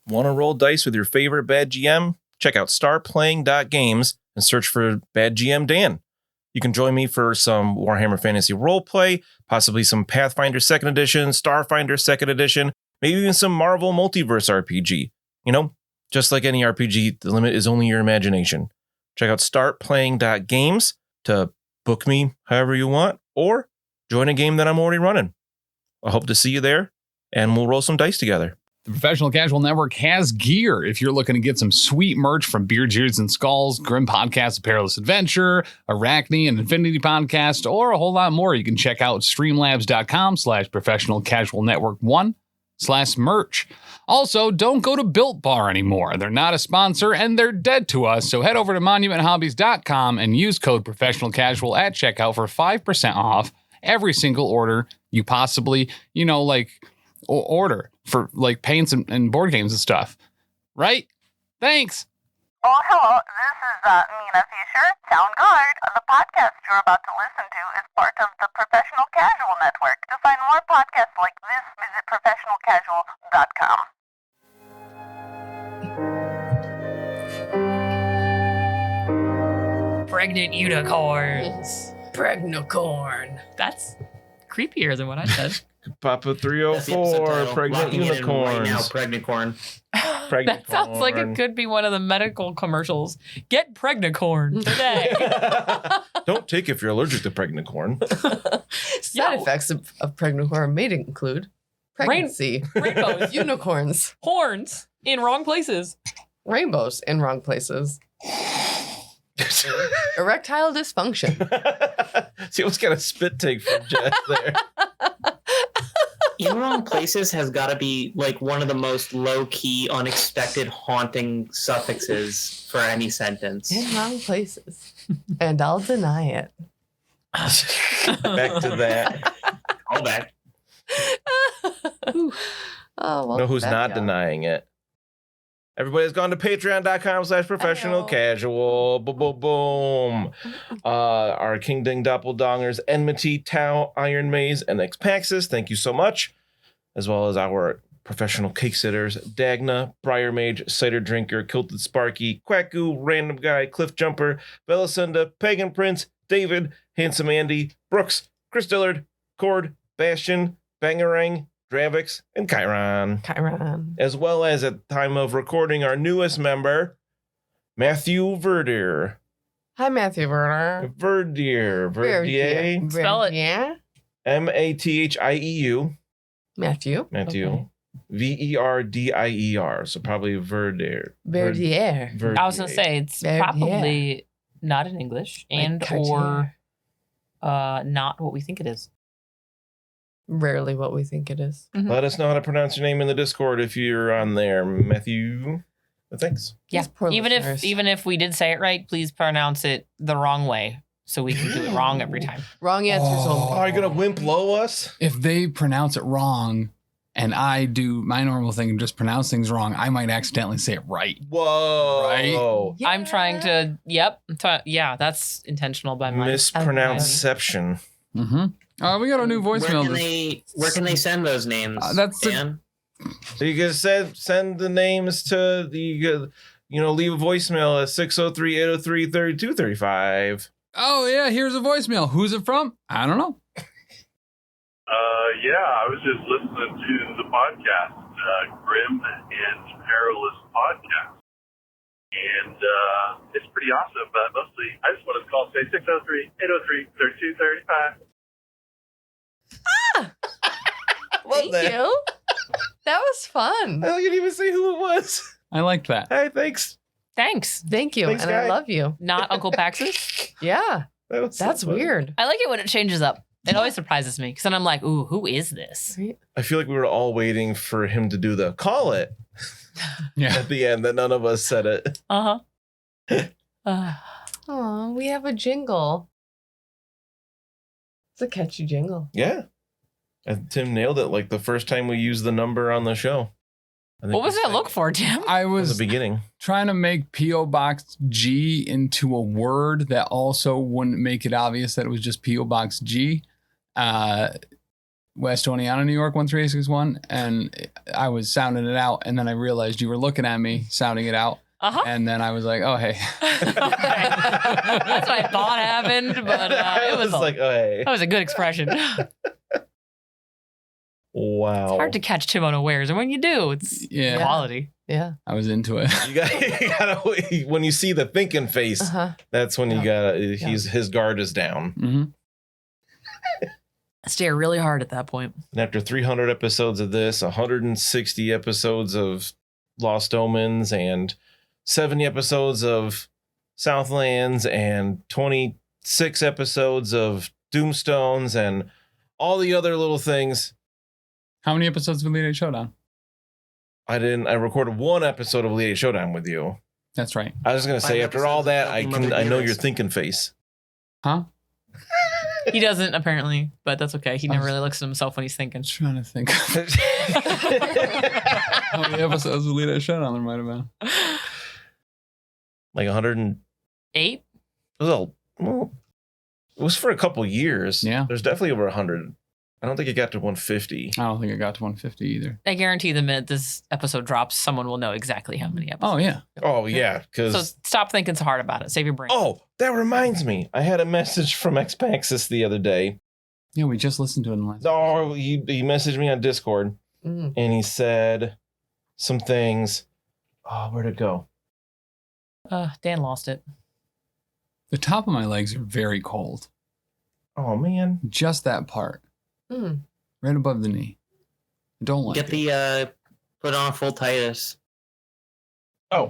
Want to roll dice with your favorite bad GM? Check out starplaying.games and search for Bad GM Dan. You can join me for some Warhammer Fantasy roleplay, possibly some Pathfinder 2nd Edition, Starfinder 2nd Edition, maybe even some Marvel Multiverse RPG. You know, just like any RPG, the limit is only your imagination. Check out startplaying.games to book me however you want, or join a game that I'm already running. I hope to see you there, and we'll roll some dice together. The Professional Casual Network has gear. If you're looking to get some sweet merch from Beards, Ears, and Skulls, Grim Podcast, A Perilous Adventure, Arachne, and Infinity Podcast, or a whole lot more, you can check out streamlabs.com/professionalcasualnetwork1/merch. Also, don't go to Built Bar anymore. They're not a sponsor, and they're dead to us, so head over to monumenthobbies.com and use code Professional Casual at checkout for 5% off every single order you possibly, order for like paints and board games and stuff. Right? Thanks. Oh, hello. This is Minna Fisher, Sound Guard. The podcast you're about to listen to is part of the Professional Casual Network. To find more podcasts like this, visit professionalcasual.com. Pregnant unicorns. Pregnocorn. That's creepier than what I said. Papa 304, pregnant unicorns. Right now, Pregnicorn. That sounds like it could be one of the medical commercials. Get Pregnicorn today. Don't take if you're allergic to pregnant corn. Side effects of Pregnocorn may include pregnancy, rainbows, unicorns, horns in wrong places, rainbows in wrong places, erectile dysfunction. See, what's got a spit take from Jess there? In wrong places has got to be like one of the most low-key, unexpected, haunting suffixes for any sentence. In wrong places. And I'll deny it. Back to that. All back. Oh, well, Know who's not denying it? Everybody's gone to patreon.com/professional casual. Boom, boom, boom. Our King Ding Doppeldongers, Enmity, Tau, Iron Maze, and Xpaxis. Thank you so much. As well as our professional cake sitters, Dagna, Briar Mage, Cider Drinker, Kilted Sparky, Kuaku, RandomGuy, Cliff Jumper, Belisunda, Pagan Prince, David, Handsome Andy, Brooks, Chris Dillard, Cord, Bastion, Bangarang, Dravix, and Chiron. As well as at the time of recording, our newest member, Matthew Verdier. Hi, Matthew Verdier. Verdier. Spell it. Yeah. Mathieu. Matthew. Okay. Verdier. So probably Verdier. Verdier. I was going to say, it's probably not in English or not what we think it is. Rarely what we think it is. Mm-hmm. Let us know how to pronounce your name in the Discord if you're on there, Matthew. Thanks. Yeah. Even if we did say it right, please pronounce it the wrong way so we can do it wrong every time. Wrong answers only. Are you going to wimp low us? If they pronounce it wrong and I do my normal thing and just pronounce things wrong, I might accidentally say it right. Whoa. Right? Yeah. I'm trying to, yeah, that's intentional by my mispronounceception. Mm-hmm. We got a new voicemail. Where can they send those names? Dan? So you can send the names to the, leave a voicemail at 603-803-3235. Oh, yeah, here's a voicemail. Who's it from? I don't know. Yeah, I was just listening to the podcast, Grim and Perilous Podcast. And it's pretty awesome, but mostly I just wanted to call and say 603-803-3235. Thank you. That was fun. I didn't even say who it was. I liked that. Hey, thanks. Thank you. Thanks, and guy. I love you. Not Uncle Pax's? Yeah. That's weird. I like it when it changes up. It always surprises me because then I'm like, ooh, who is this? I feel like we were all waiting for him to do the call it at the end, that none of us said it. Oh, we have a jingle. It's a catchy jingle. Yeah. And Tim nailed it like the first time we used the number on the show. What was that look for, Tim? I was the beginning trying to make P.O. Box G into a word that also wouldn't make it obvious that it was just P.O. Box G. West 20 New York 13861, and I was sounding it out, and then I realized you were looking at me sounding it out. And then I was like, oh, hey. That's what I thought happened, but it was like, oh, hey. That was a good expression. Wow. It's hard to catch Tim unawares, and when you do, it's quality. Yeah. I was into it. You gotta, when you see the thinking face, that's when you gotta, his guard is down. Mm-hmm. Stare really hard at that point. And after 300 episodes of this, 160 episodes of Lost Omens, and 70 episodes of Southlands, and 26 episodes of Doomstones, and all the other little things. How many episodes of Elite Eight Showdown? I recorded one episode of Elite Eight Showdown with you. That's right. I was going to say, after all that, I know your thinking face. Huh? He doesn't, apparently, but that's okay. He never really looks at himself when he's thinking. I'm trying to think. How many episodes of Elite Eight Showdown there might have been? Like 108? Well, it was for a couple years. Yeah. There's definitely over 100. I don't think it got to 150. I don't think it got to 150 either. I guarantee the minute this episode drops, someone will know exactly how many episodes. Oh, yeah. Oh, yeah. So stop thinking so hard about it. Save your brain. Oh, that reminds me. I had a message from Xpaxis the other day. Yeah, we just listened to it in the last. Oh, he messaged me on Discord, and he said some things. Oh, where'd it go? Dan lost it. The top of my legs are very cold. Oh, man. Just that part. Right above the knee. I don't like it. Put on a full Titus. Oh,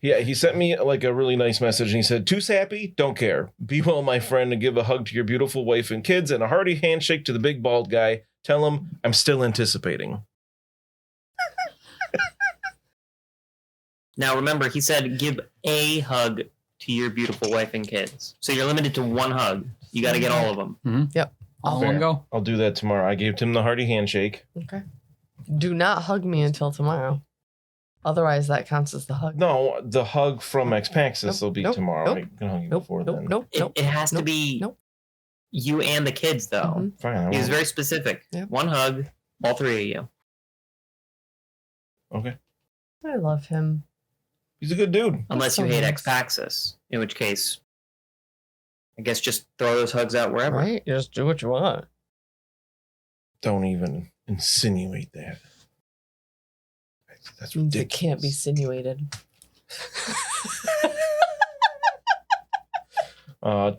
yeah. He sent me like a really nice message, and he said, "Too sappy? Don't care. Be well, my friend, and give a hug to your beautiful wife and kids, and a hearty handshake to the big bald guy. Tell him I'm still anticipating." Now, remember, he said give a hug to your beautiful wife and kids. So you're limited to one hug. You got to get all of them. Mm-hmm. Yep. All in one go. I'll do that tomorrow. I gave Tim the hearty handshake. Okay. Do not hug me until tomorrow. Otherwise, that counts as the hug. No, the hug from Xpaxis will be tomorrow. I can hug you before then. It has to be you and the kids, though. Fine. He was very specific. Yep. One hug, all three of you. Okay. I love him. He's a good dude. Unless you hate Xpaxis, in which case, I guess just throw those hugs out wherever. Right? Just do what you want. Don't even insinuate that. That's ridiculous. It can't be insinuated.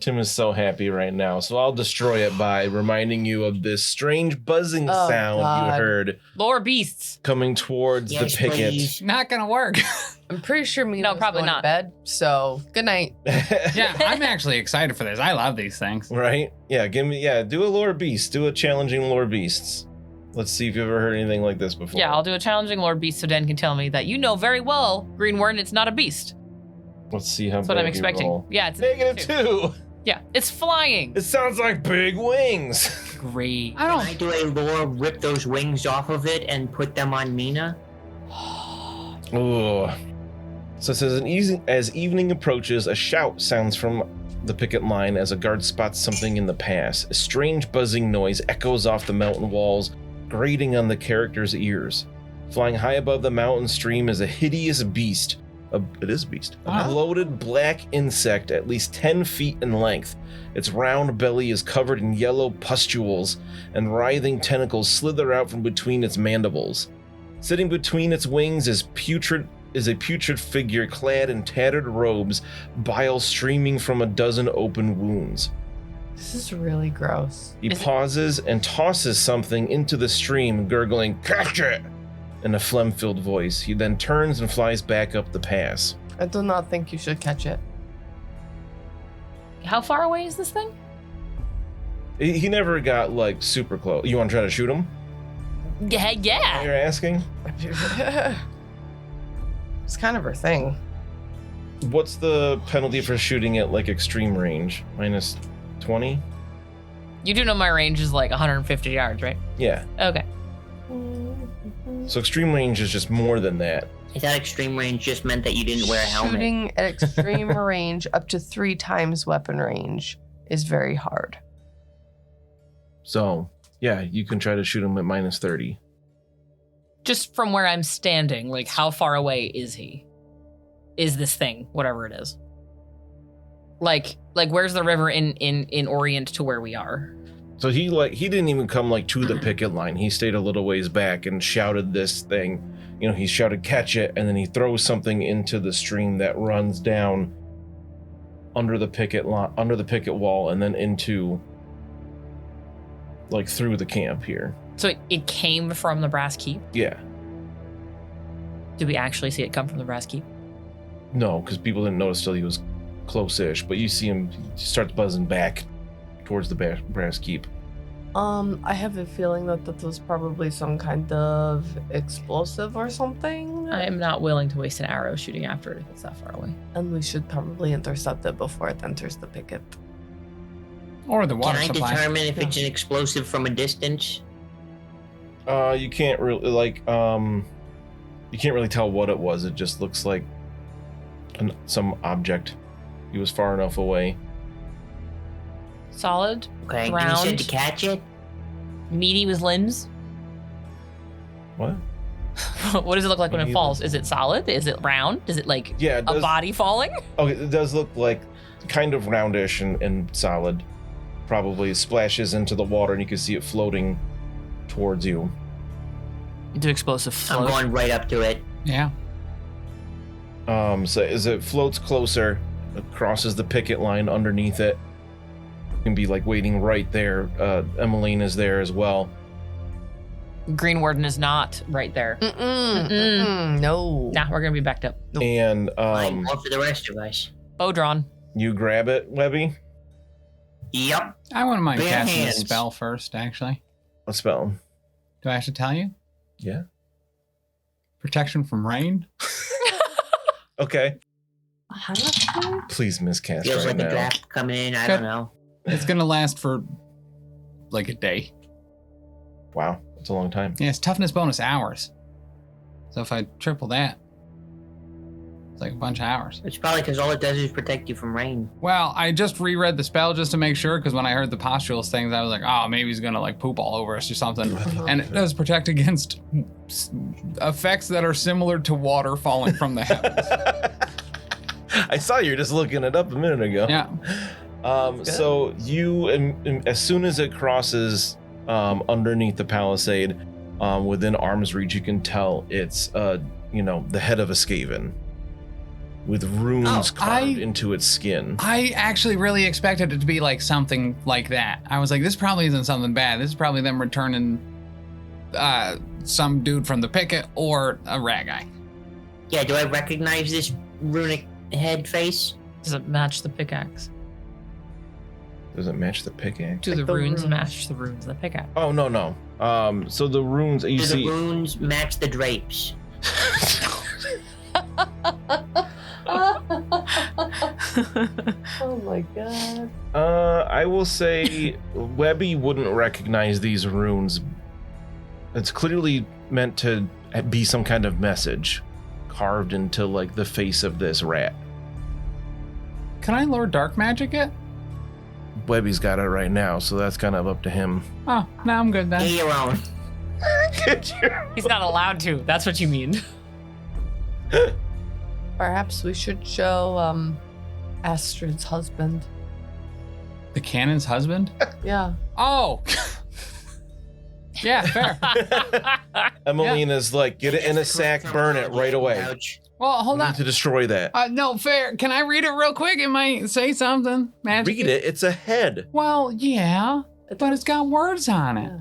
Tim is so happy right now, so I'll destroy it by reminding you of this strange buzzing sound you heard. Lower beasts coming towards the picket. Please. Not gonna work. I'm pretty sure Minna No, was probably going not. to bed. So good night. Yeah, I'm actually excited for this. I love these things. Right? Yeah, do a lore beast. Do a challenging lore beasts. Let's see if you've ever heard anything like this before. Yeah, I'll do a challenging lore beast so Dan can tell me that you know very well, Greenwarden, it's not a beast. Let's see how That's what I'm bad you expecting. roll. Yeah, it's -2. Yeah, it's flying. It sounds like big wings. Great. Can I do a lore, rip those wings off of it, and put them on Minna? Ooh. So it says, as evening approaches, a shout sounds from the picket line as a guard spots something in the pass. A strange buzzing noise echoes off the mountain walls, grating on the characters' ears. Flying high above the mountain stream is a hideous beast. It is a beast. A bloated black insect at least 10 feet in length. Its round belly is covered in yellow pustules, and writhing tentacles slither out from between its mandibles. Sitting between its wings is a putrid figure clad in tattered robes, bile streaming from a dozen open wounds. This is really gross. He pauses and tosses something into the stream, gurgling, "Catch it!" in a phlegm-filled voice. He then turns and flies back up the pass. I do not think you should catch it. How far away is this thing? He never got, like, super close. You want to try to shoot him? Yeah. You're asking? It's kind of her thing. What's the penalty for shooting at, like, extreme range? -20? You do know my range is like 150 yards, right? Yeah. Okay. So extreme range is just more than that. I thought extreme range just meant that you didn't wear a helmet. Shooting at extreme range up to 3 times weapon range is very hard. So Yeah, you can try to shoot him at minus 30. Just from where I'm standing, like how far away is he? Is this thing, whatever it is? Like where's the river in Orient to where we are? So he didn't even come like to the picket line. He stayed a little ways back and shouted this thing. You know, he shouted, "Catch it!" And then he throws something into the stream that runs down under the picket wall, and then into like through the camp here. So it came from the brass keep? Yeah. Did we actually see it come from the brass keep? No, because people didn't notice till he was close-ish. But you see him, he starts buzzing back towards the brass keep. I have a feeling that was probably some kind of explosive or something. I'm not willing to waste an arrow shooting after it if it's that far away. And we should probably intercept it before it enters the picket. Or the Can water I supply. determine if it's an explosive from a distance? You can't really you can't really tell what it was. It just looks like some object. He was far enough away. Solid, Okay, you round, said to catch it? meaty with limbs. What? What does it look like when it Meaty falls? Is it solid? Is it round? Is it like Yeah, it a does. body falling? Okay, it does look like kind of roundish and solid. Probably splashes into the water and you can see it floating towards you. Into explosive float. I'm going right up to it. Yeah. So as it floats closer, it crosses the picket line underneath it. You can be like waiting right there. Emmeline is there as well. Greenwarden is not right there. No. Nah, we're gonna be backed up. And I'm going for the rest of us. Bow drawn. you grab it, Webbie. Yep. I wouldn't mind Bare casting hands. a spell first, actually. What spell? Do I have to tell you? Yeah. Protection from rain? Okay. How much? Please miscast Feels right like a now. draft coming in. I Okay. don't know. It's going to last for like a day. Wow, that's a long time. Yeah, it's toughness bonus hours. So if I triple that, it's like a bunch of hours. It's probably because all it does is protect you from rain. Well, I just reread the spell just to make sure, because when I heard the postules things, I was like, oh, maybe he's going to like poop all over us or something. And it does protect against effects that are similar to water falling from the heavens. I saw you were just looking it up a minute ago. Yeah. So you, as soon as it crosses underneath the palisade, within arm's reach, you can tell it's, the head of a Skaven with runes carved into its skin. I actually really expected it to be like something like that. I was like, this probably isn't something bad. This is probably them returning some dude from the Picket or a rat guy. Yeah, do I recognize this runic head face? Does it match the pickaxe? Does it match the pickaxe? Do Like the the runes runes. match the runes of the pickaxe? Oh, no. So the runes, you Do see... the runes match the drapes? Oh my god. I will say Webbie wouldn't recognize these runes. It's clearly meant to be some kind of message carved into like the face of this rat. Can I lure dark magic it? Webbie's got it right now, so that's kind of up to him. Oh, no, I'm good then. Get your own. He's not allowed to. That's what you mean. Perhaps we should show Astrid's husband. The cannon's husband? Yeah. Oh! Yeah, fair. Emelina's like, get it in a sack, burn it right away. Ouch. Well, hold We on. need to destroy that. No, fair. Can I read it real quick? It might say something. Magic. Read it, it's a head. Well, yeah, but it's got words on it. Yeah.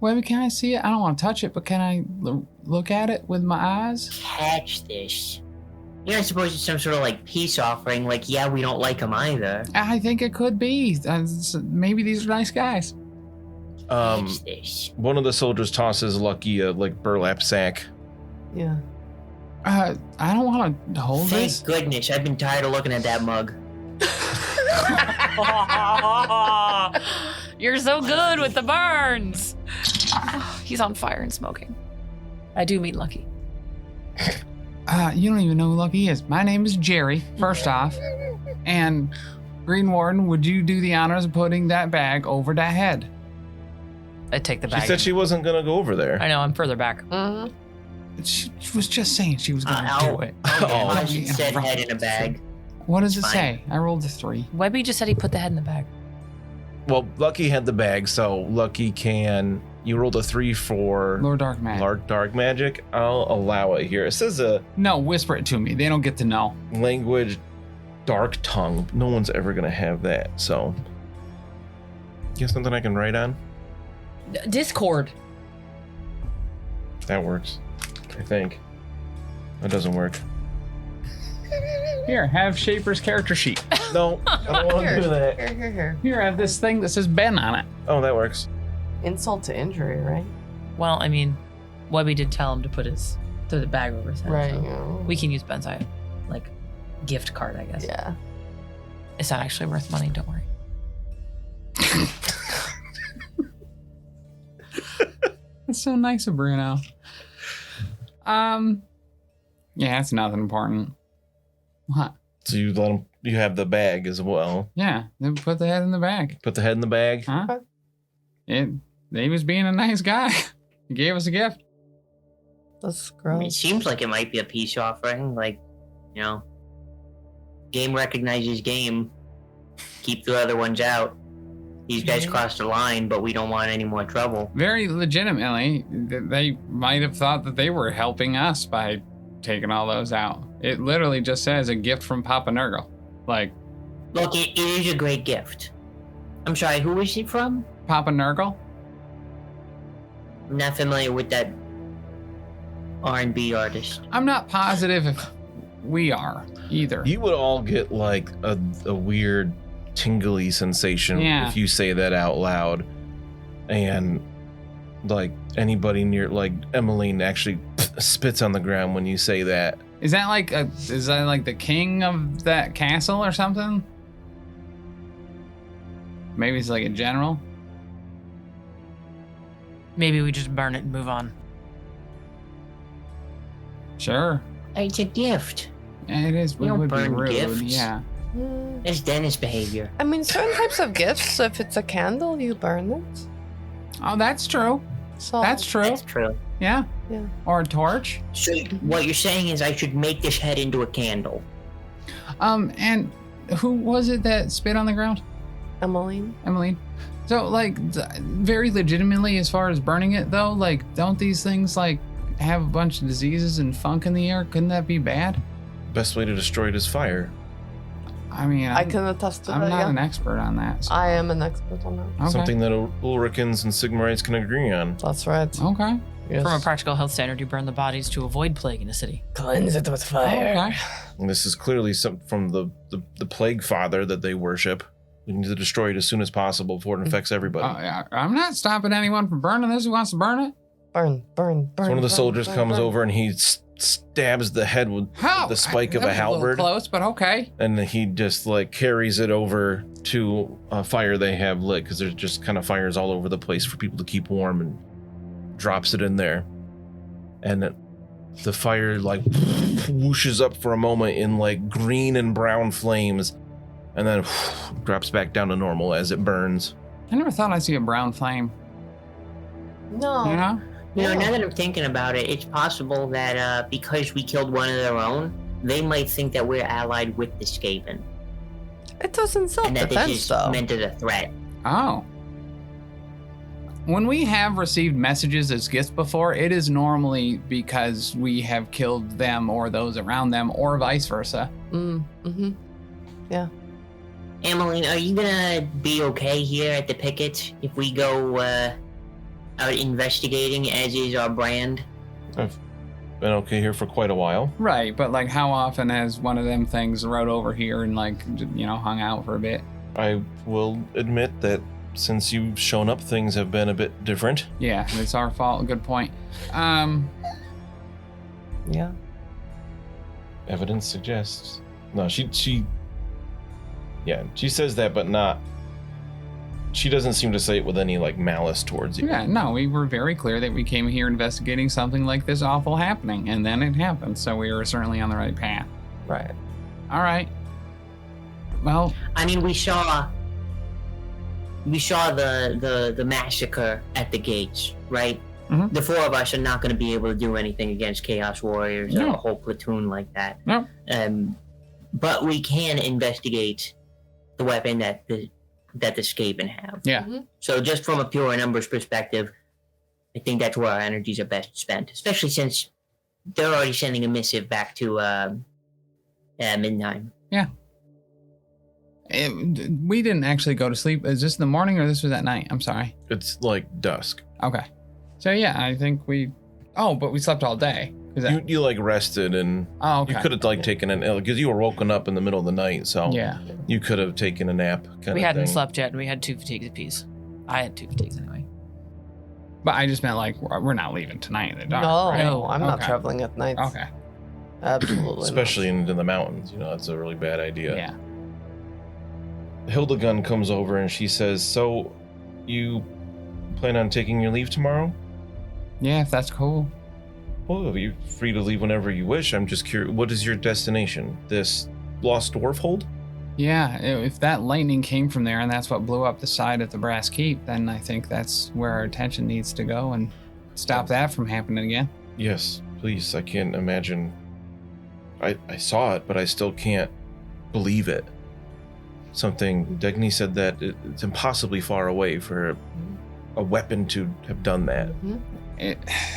Webby, can I see it? I don't want to touch it, but can I look at it with my eyes? Catch this. You're not supposed to some sort of like peace offering, like, yeah, we don't like them either. I think it could be. Maybe these are nice guys. Catch this. One of the soldiers tosses Lucky a like burlap sack. Yeah. I don't want to hold Thank this. goodness, I've been tired of looking at that mug. You're so good with the burns. He's on fire and smoking. I do mean Lucky. You don't even know who Lucky is. My name is Jari, first off. And Greenwarden, would you do the honors of putting that bag over that head? I take the bag. She said she wasn't gonna go over there. I know, I'm further back. She was just saying she was going to do it. I said head in a bag. What does it Fine. say? I rolled a 3. Webbie just said he put the head in the bag. Well, Lucky had the bag, so Lucky can. You rolled a 3 for Lord Dark Magic. Dark Magic. I'll allow it here. It says a No, whisper it to me. They don't get to know. language, Dark Tongue. No one's ever gonna have that. So, you have something I can write on? Discord. That works, I think. That doesn't work. Here, have Shaper's character sheet. No, I don't want to do that. Here. Here, have this thing that says Ben on it. Oh, that works. Insult to injury, right? Well, I mean, Webbie did tell him to throw the bag over his head. Right. so Yeah. we can use Ben's like gift card, I guess. Yeah. It's not actually worth money, don't worry. That's so nice of Bruno. Yeah, it's nothing important. What? So you let him. You have the bag as well. Yeah, then put the head in the bag. Put the head in the bag. Huh? He was being a nice guy. He gave us a gift. That's I mean, it gross. seems like it might be a peace offering. Like, you know, game recognizes game. Keep the other ones out. These guys crossed the line, but we don't want any more trouble. Very legitimately, they might have thought that they were helping us by taking all those out. It literally just says a gift from Papa Nurgle. Like, Look, it is a great gift. I'm sorry, who is it from? Papa Nurgle? I'm not familiar with that R&B artist. I'm not positive if we are either. You would all get like a weird tingly sensation Yeah. if you say that out loud, and like anybody near, like Emmeline actually spits on the ground when you say that. Is that like the king of that castle or something? Maybe it's like a general. Maybe we just burn it and move on. Sure. It's a gift. Yeah, it is. We It don't would be burn rude. gifts. Yeah. It's Dennis behavior. I mean, certain types of gifts, if it's a candle, you burn it. Oh, that's true. So That's true. That's true. Yeah. Yeah. Or a torch. So what you're saying is I should make this head into a candle. And who was it that spit on the ground? Emmeline. Emmeline. So, like, very legitimately, as far as burning it, though, like, don't these things, like, have a bunch of diseases and funk in the air? Couldn't that be bad? Best way to destroy it is fire. I mean, I can attest to I'm that. not Yeah. an expert on that. So. I am an expert on that. Okay. Something that Ulricans and Sigmarites can agree on. That's right. Okay. Yes. From a practical health standard, you burn the bodies to avoid plague in a city. Cleanse it with fire. Okay. And this is clearly some from the plague father that they worship. We need to destroy it as soon as possible before it infects everybody. Yeah, I'm not stopping anyone from burning this. Who wants to burn it? Burn. So one of the soldiers comes over and he stabs the head with How? the spike of That a was little halberd, close, but okay. and he just like carries it over to a fire they have lit, because there's just kind of fires all over the place for people to keep warm, and drops it in there, and the fire like whooshes up for a moment in like green and brown flames, and then drops back down to normal as it burns. I never thought I'd see a brown flame. No. You know? You know, Yeah. now that I'm thinking about it, it's possible that because we killed one of their own, they might think that we're allied with the Skaven. It doesn't And that they self-defense, just though. meant it a threat. Oh. When we have received messages as gifts before, it is normally because we have killed them or those around them, or vice versa. Mm-hmm. Emmeline, are you gonna be okay here at the Picket if we go out investigating, as is our brand? I've been okay here for quite a while. Right, but like how often has one of them things rode over here and like, you know, hung out for a bit? I will admit that since you've shown up, things have been a bit different. Yeah, it's our fault. Good point. Yeah. Evidence suggests. No, she says that, but not. She doesn't seem to say it with any like malice towards you. Yeah, no, we were very clear that we came here investigating something like this awful happening, and then it happened, so we were certainly on the right path. Right. All right. Well, I mean, we saw we saw the massacre at the gates, right? Mhm. The four of us are not going to be able to do anything against Chaos Warriors or No. a whole platoon like that. No. But we can investigate the weapon that the Skaven have. Yeah. So just from a pure numbers perspective, I think that's where our energies are best spent, especially since they're already sending a missive back to Midnight. We didn't actually go to sleep. Is this in the morning or this was at night? I'm sorry. It's like dusk. Okay. So yeah, I think but we slept all day. You like rested and Oh, okay. you could have like taken an because you were woken up in the middle of the night, so Yeah. you could have taken a nap. We hadn't slept yet, and we had 2 fatigues apiece. I had 2 fatigues anyway. But I just meant like we're not leaving tonight in the dark. No, right? no, I'm not Okay. traveling at night. Okay. Absolutely. Especially into the mountains. That's a really bad idea. Yeah. Hildegunn comes over and she says, "So, you plan on taking your leave tomorrow?" Yeah, if that's cool. Well, you're free to leave whenever you wish. I'm just curious, what is your destination? This Lost Dwarf Hold? Yeah, if that lightning came from there and that's what blew up the side of the Brass Keep, then I think that's where our attention needs to go and stop that from happening again. Yes, please. I can't imagine. I saw it, but I still can't believe it. Degni said that it's impossibly far away for a weapon to have done that.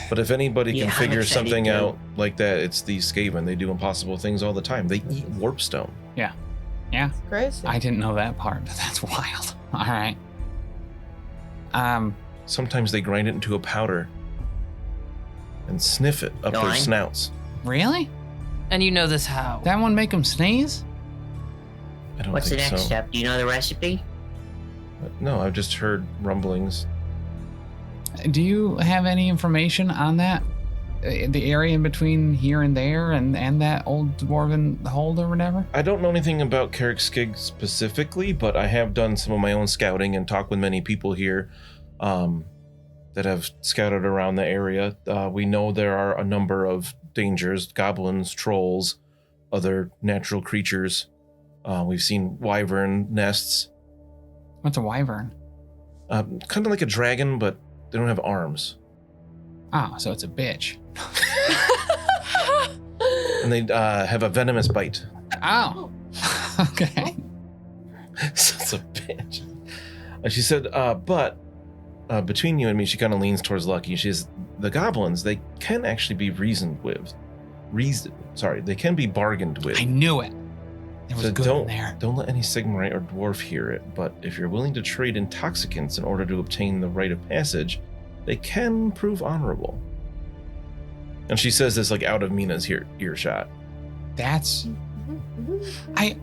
But if anybody can Yeah, figure I'm excited something too. out like that, it's these Skaven. They do impossible things all the time. They eat warpstone. Yeah. It's crazy. I didn't know that part, but that's wild. All right. Sometimes they grind it into a powder and sniff it up their Nine. snouts. Really? And you know this how? That one make them sneeze? I don't What's the think next so. step? Do you know the recipe? No, I've just heard rumblings. Do you have any information on that? The area in between here and there and that old dwarven hold or whatever? I don't know anything about Carrickskig specifically, but I have done some of my own scouting and talked with many people here that have scouted around the area. We know there are a number of dangers, goblins, trolls, other natural creatures. We've seen wyvern nests. What's a wyvern? Kind of like a dragon, but they don't have arms. Oh, so it's a bitch. And they have a venomous bite. Oh. Okay. So it's a bitch. And she said, but between you and me, she kind of leans towards Lucky. She says, the goblins, they can actually be reasoned with. They can be bargained with. I knew it. There was So good in there. don't let any Sigmarite or dwarf hear it, but if you're willing to trade intoxicants in order to obtain the rite of passage, they can prove honorable. And she says this like out of Minna's earshot. That's... I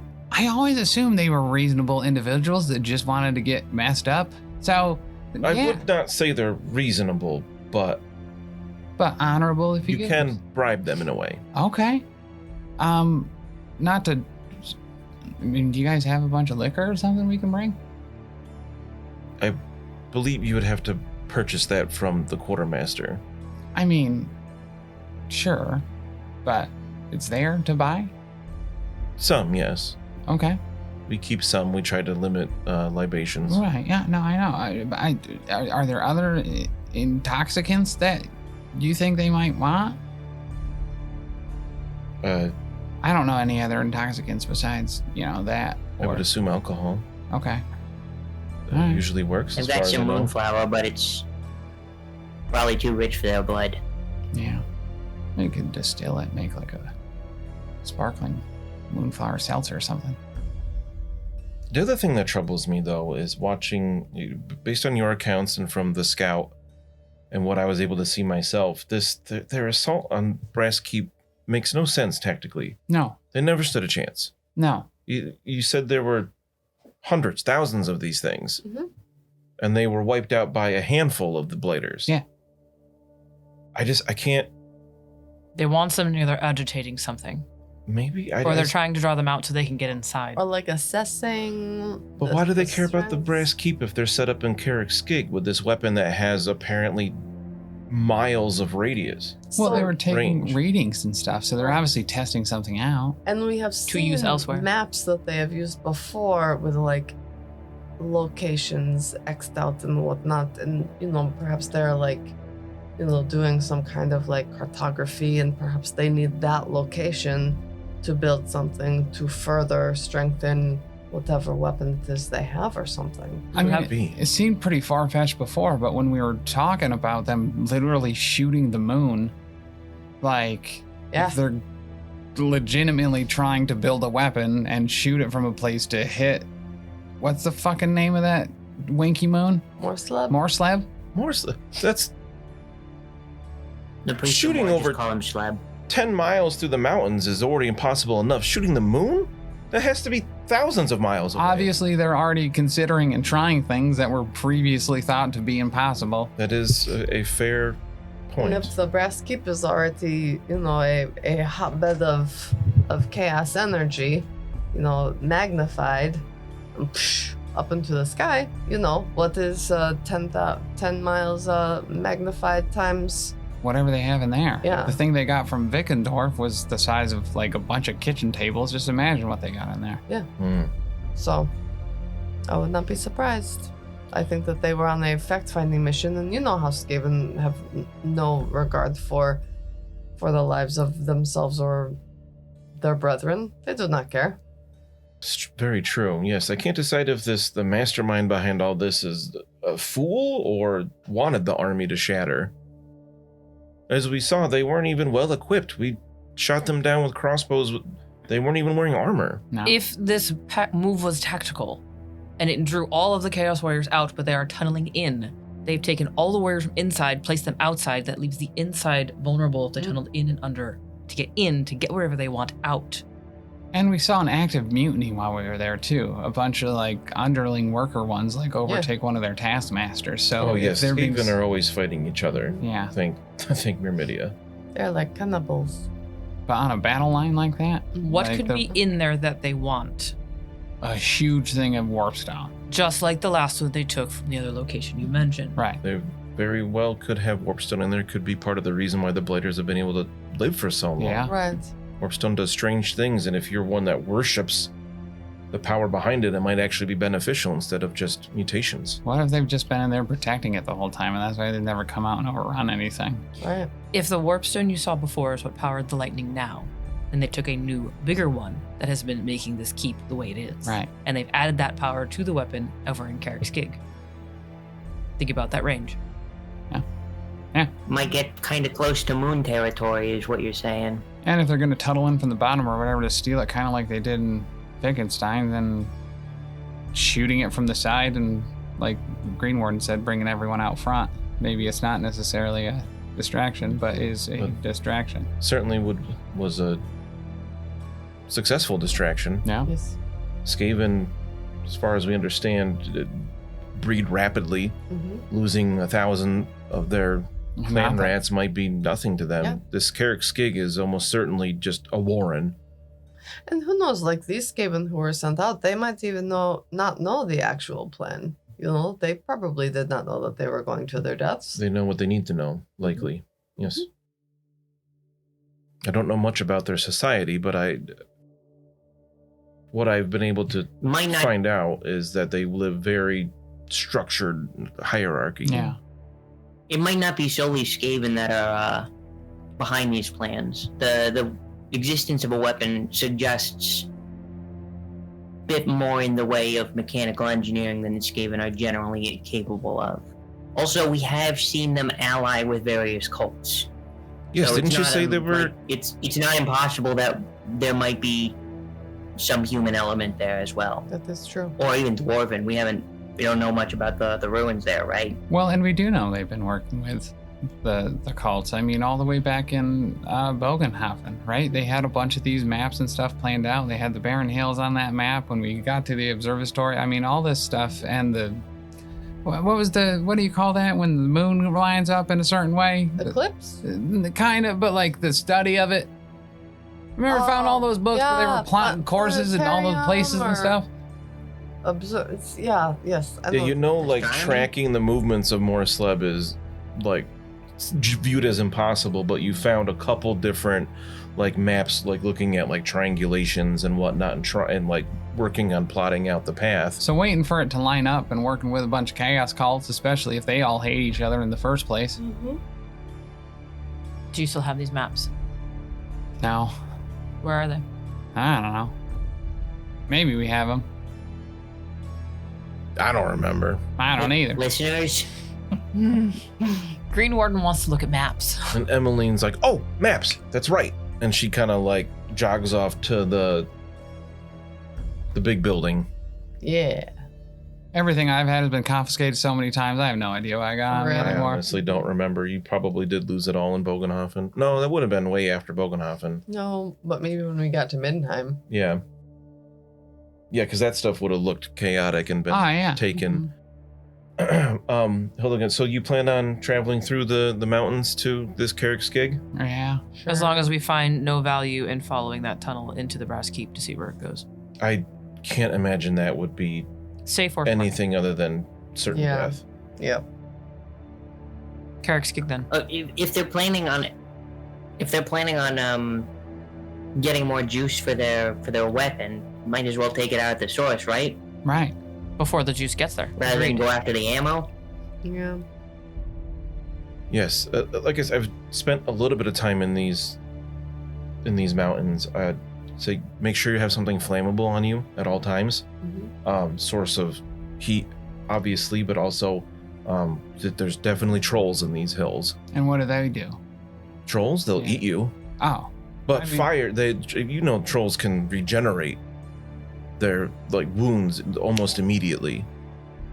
always assumed they were reasonable individuals that just wanted to get messed up. So, I yeah, would not say they're reasonable, but but honorable if you you get can bribe them in a way. Okay. Not to... I mean, do you guys have a bunch of liquor or something we can bring? I believe you would have to purchase that from the quartermaster. I mean, sure, but it's there to buy? Some, yes. Okay. We keep some. We try to limit libations. Right, yeah, no, I know. Are there other intoxicants that you think they might want? I don't know any other intoxicants besides, that. I would assume alcohol. Okay. That Alright. usually works. I've As far got as I some know. moonflower, but it's probably too rich for their blood. Yeah. We could distill it, make like a sparkling moonflower seltzer or something. The other thing that troubles me, though, is watching, based on your accounts and from the scout, and what I was able to see myself. Their assault on Brass Keep makes no sense tactically. No. They never stood a chance. No. You said there were hundreds, thousands of these things, Mhm. and they were wiped out by a handful of the bladers. Yeah. I can't. They want something, they're agitating something. Maybe Or they're trying to draw them out so they can get inside. Or like assessing. But why do they care about the Brass Keep if they're set up in Carrickskig with this weapon that has apparently miles of radius? Well, they were taking range. readings and stuff, so they're obviously testing something out. And we have To use seen elsewhere. maps that they have used before with like locations X'd out and whatnot, and perhaps they're like, doing some kind of like cartography, and perhaps they need that location to build something to further strengthen whatever weapon it is they have or something. I mean, it seemed pretty far-fetched before, but when we were talking about them literally shooting the moon, like, if they're legitimately trying to build a weapon and shoot it from a place to hit, what's the fucking name of that winky moon? Morslab? That's The priest shooting just over call him Schleb. 10 miles through the mountains is already impossible enough. Shooting the moon? That has to be thousands of miles away. Obviously, they're already considering and trying things that were previously thought to be impossible. That is a fair point. And if the brass keep is already, a hotbed of chaos energy, magnified up into the sky, what is 10 miles magnified times whatever they have in there. Yeah. The thing they got from Vickendorf was the size of like a bunch of kitchen tables. Just imagine what they got in there. Yeah. So, I would not be surprised. I think that they were on a fact-finding mission, and you know how Skaven have no regard for the lives of themselves or their brethren. They do not care. It's very true. Yes, I can't decide if the mastermind behind all this is a fool or wanted the army to shatter. As we saw, they weren't even well equipped. We shot them down with crossbows. They weren't even wearing armor. No. If this move was tactical, and it drew all of the Chaos Warriors out, but they are tunneling in, they've taken all the warriors from inside, placed them outside. That leaves the inside vulnerable if they tunneled in and under to get wherever they want out. And we saw an active mutiny while we were there too. A bunch of like underling worker ones like overtake one of their taskmasters. So yes, Skaven are always fighting each other. Yeah. I think Myrmidia. They're like cannibals. But on a battle line like that? What like could be in there that they want? A huge thing of warpstone. Just like the last one they took from the other location you mentioned. Right. They very well could have warpstone in there. Could be part of the reason why the Blighters have been able to live for so long. Yeah. Right. Warpstone does strange things, and if you're one that worships the power behind it, it might actually be beneficial instead of just mutations. What if they've just been in there protecting it the whole time, and that's why they've never come out and overrun anything? Right. If the warpstone you saw before is what powered the lightning now, then they took a new, bigger one that has been making this keep the way it is. Right. And they've added that power to the weapon over in Carrick's-Gig. Think about that range. Yeah. Might get kind of close to moon territory, is what you're saying. And if they're going to tunnel in from the bottom or whatever to steal it, kind of like they did in Wittgenstein, then shooting it from the side and, like Greenwarden said, bringing everyone out front. Maybe it's not necessarily a distraction, but is a distraction. Certainly was a successful distraction. Yeah. Yes. Skaven, as far as we understand, breed rapidly. Mm-hmm. Losing 1,000 of their clan Nothing. rats might be nothing to them. Yeah. This Carrick's-Gig is almost certainly just a warren. And who knows, like these Skaven who were sent out, they might even not know the actual plan. They probably did not know that they were going to their deaths. They know what they need to know, likely. Yes. I don't know much about their society, but what I've been able to Might not. find out is that they live very structured hierarchy. Yeah. It might not be solely Skaven that are behind these plans. The existence of a weapon suggests a bit more in the way of mechanical engineering than the Skaven are generally capable of. Also, we have seen them ally with various cults. Yes, So didn't it's you not say they were... it's not impossible that there might be some human element there as well, That is true. or even dwarven. We don't know much about the ruins there, right? Well, and we do know they've been working with the cults. I mean, all the way back in Bogenhafen, right? They had a bunch of these maps and stuff planned out. They had the Barren Hills on that map when we got to the observatory. I mean, all this stuff and the... what do you call that when the moon lines up in a certain way? Eclipse? Kind of, but like the study of it. Remember, we found all those books where they were plotting courses and all those places and stuff? Yes. I Yeah, know. like tracking the movements of Morsleb is like viewed as impossible, but you found a couple different like maps, like looking at like triangulations and whatnot, and like working on plotting out the path. So waiting for it to line up and working with a bunch of chaos cults, especially if they all hate each other in the first place. Mm-hmm. Do you still have these maps? No, Where are they? I don't know. Maybe we have them. I don't remember. I don't either. Listeners, Greenwarden wants to look at maps. And Emmeline's like, "Oh, maps. That's right." And she kind of like jogs off to the big building. Yeah. Everything I've had has been confiscated so many times. I have no idea what I got Really? I anymore. honestly don't remember. You probably did lose it all in Bogenhofen. No, that would have been way after Bogenhofen. No, but maybe when we got to Middenheim. Yeah. Yeah, because that stuff would have looked chaotic and been Oh, yeah. taken. Hold on. So you plan on traveling through the mountains to this Skig? Yeah. Sure. As long as we find no value in following that tunnel into the Brass Keep to see where it goes. I can't imagine that would be Safe or anything other than certain Yeah. death. Yep. Carrickskig then. if they're planning on getting more juice for their weapon, might as well take it out at the source, right? Right. Before the juice gets there. Rather than go after the ammo. Yeah. Yes, like I said, I've spent a little bit of time in these mountains. So make sure you have something flammable on you at all times. Mm-hmm. Source of heat, obviously, but also that there's definitely trolls in these hills. And what do they do? Trolls, they'll Yeah. eat you. Oh. But I mean- fire, trolls can regenerate their like wounds almost immediately.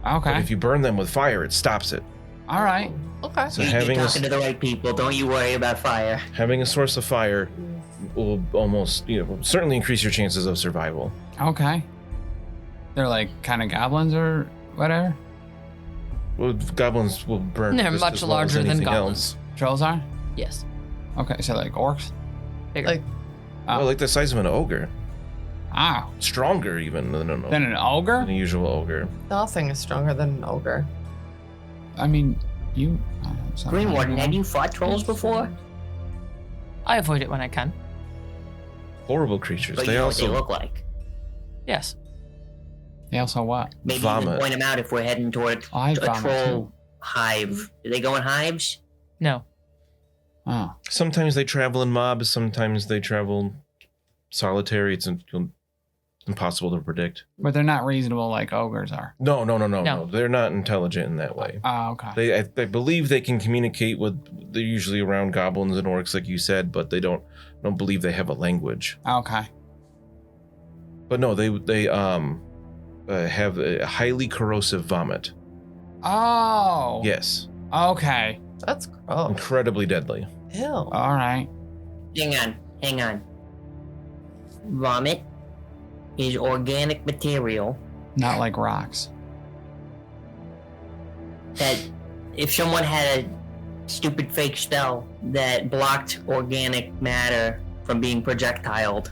But Okay. if you burn them with fire, it stops it. All right. Okay. So You're having talking to the right people. Don't you worry about fire. a source of fire will almost, certainly increase your chances of survival. Okay. They're like kind of goblins or whatever. Well, goblins will burn. They're just much as well as larger than anything goblins. else. Trolls are? Yes. Okay, so like orcs? Bigger. Like- Oh. Well, like the size of an ogre, Oh. stronger even than Then an ogre? a usual ogre. Nothing is stronger than an ogre. I mean, you... something Greenwarden, like have that. you fought trolls before? I avoid it when I can. Horrible creatures. But They you know also what they look like. Yes. They also what? Maybe Vomit. even point them out if we're heading toward Oh, I a vomit troll too. hive. Do they go in hives? No. Oh. sometimes they travel in mobs. Sometimes they travel solitary. It's impossible to predict. But they're not reasonable like ogres are. No. No. They're not intelligent in that way. Oh, okay. I believe they can communicate with. They're usually around goblins and orcs, like you said, but they don't believe they have a language. Okay. But no, they have a highly corrosive vomit. Oh. Yes, Okay. That's gross. incredibly deadly. Ew. All right. Hang on. Vomit is organic material Not like rocks. that if someone had a stupid fake spell that blocked organic matter from being projectiled,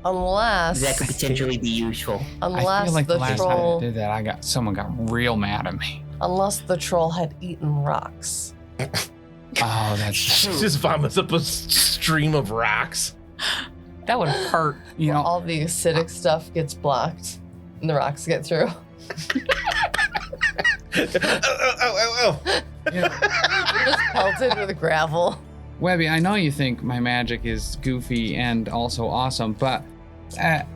Unless that could potentially be useful. I unless feel like the the last time troll I did that, someone got real mad at me. unless the troll had eaten rocks. Oh, that's Just vomits up a stream of rocks. That would hurt. you know. All the acidic stuff gets blocked and the rocks get through. Oh. You know, You're just pelted with gravel. Webbie, I know you think my magic is goofy and also awesome, but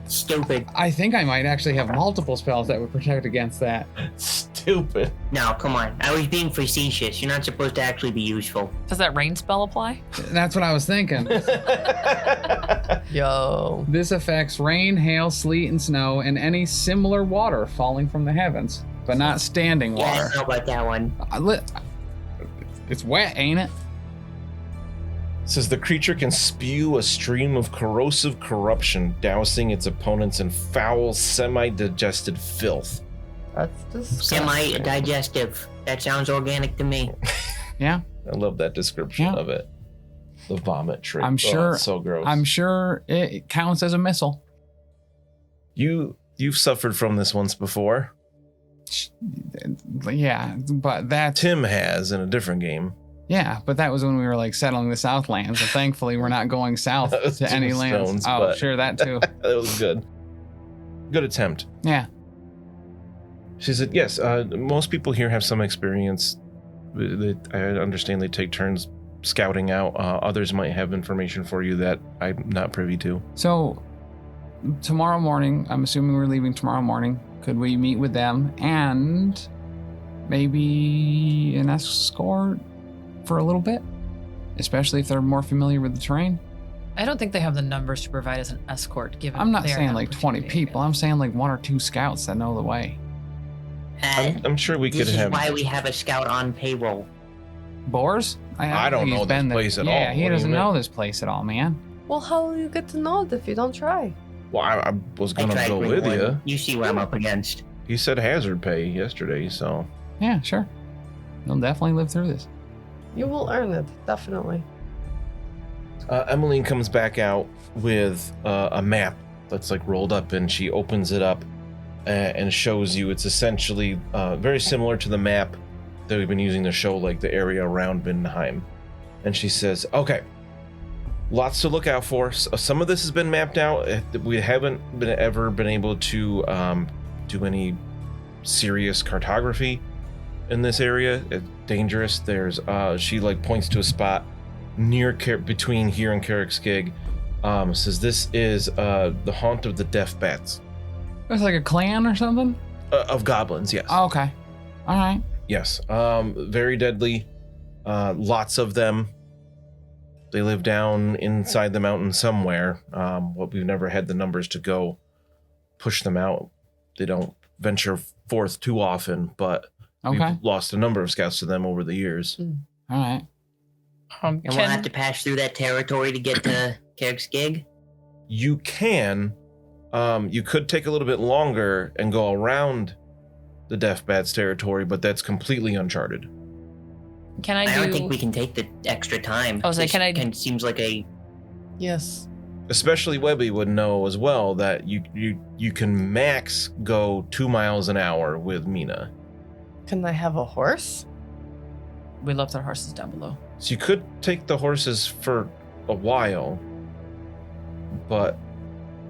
Stupid. I think I might actually have multiple spells that would protect against that. Stupid. No, come on. I was being facetious. You're not supposed to actually be useful. Does that rain spell apply? That's what I was thinking. Yo. This affects rain, hail, sleet, and snow, and any similar water falling from the heavens, but not standing Yeah, I water. know about that one. It's wet, ain't it? Says the creature can spew a stream of corrosive corruption, dousing its opponents in foul, semi-digested filth. That's disgusting. Semi-digestive. That sounds organic to me. Yeah. I love that description Yeah. of it. The vomit trick. I'm sure- it's so gross. I'm sure it counts as a missile. You've suffered from this once before. Yeah, but that's Tim has in a different game. Yeah, but that was when we were like settling the Southlands. So thankfully, we're not going south to any lands. Stones, Oh, but- sure, that too. That was good. Good attempt. Yeah. She said, yes, most people here have some experience. I understand they take turns scouting out. Others might have information for you that I'm not privy to. So tomorrow morning, I'm assuming we're leaving tomorrow morning. Could we meet with them and maybe an escort for a little bit? Especially if they're more familiar with the terrain. I don't think they have the numbers to provide us an escort. Given I'm not their saying like 20 opportunity. people. I'm saying like 1 or 2 scouts that know the way. I'm sure we could This is have. why we have a scout on payroll. Boars? I don't think he's know this been there. place at all. Yeah, he What do you doesn't mean? know this place at all, man. Well, how will you get to know it if you don't try? Well, I was I going to tried go with Greenwarden. you. You see what I'm up against. He said hazard pay yesterday, so. Yeah, sure. He'll definitely live through this. You will earn it, definitely. Emmeline comes back out with a map that's like rolled up, and she opens it up and shows you. It's essentially very similar to the map that we've been using to show like the area around Mindenheim. And she says, okay, lots to look out for. Some of this has been mapped out. We haven't ever been able to do any serious cartography in this area. It's dangerous. There's she like points to a spot near between here and Carrickskig. Says this is the haunt of the deaf bats. It's like a clan or something? Of goblins, yes. Oh, okay. All right. Yes. Very deadly. Lots of them. They live down inside the mountain somewhere. What we've never had the numbers to go push them out. They don't venture forth too often, but Okay. we've lost a number of scouts to them over the years. All right. And we'll have to pass through that territory to get to Carrickskig. You can. You could take a little bit longer and go around the Deaf Bats territory, but that's completely uncharted. Can I I do? don't think we can take the extra time. I was like, This can I- seems like a Yes. Especially Webbie would know as well that you can max go 2 miles an hour with Minna. Can I have a horse? We left our horses down below. So you could take the horses for a while, but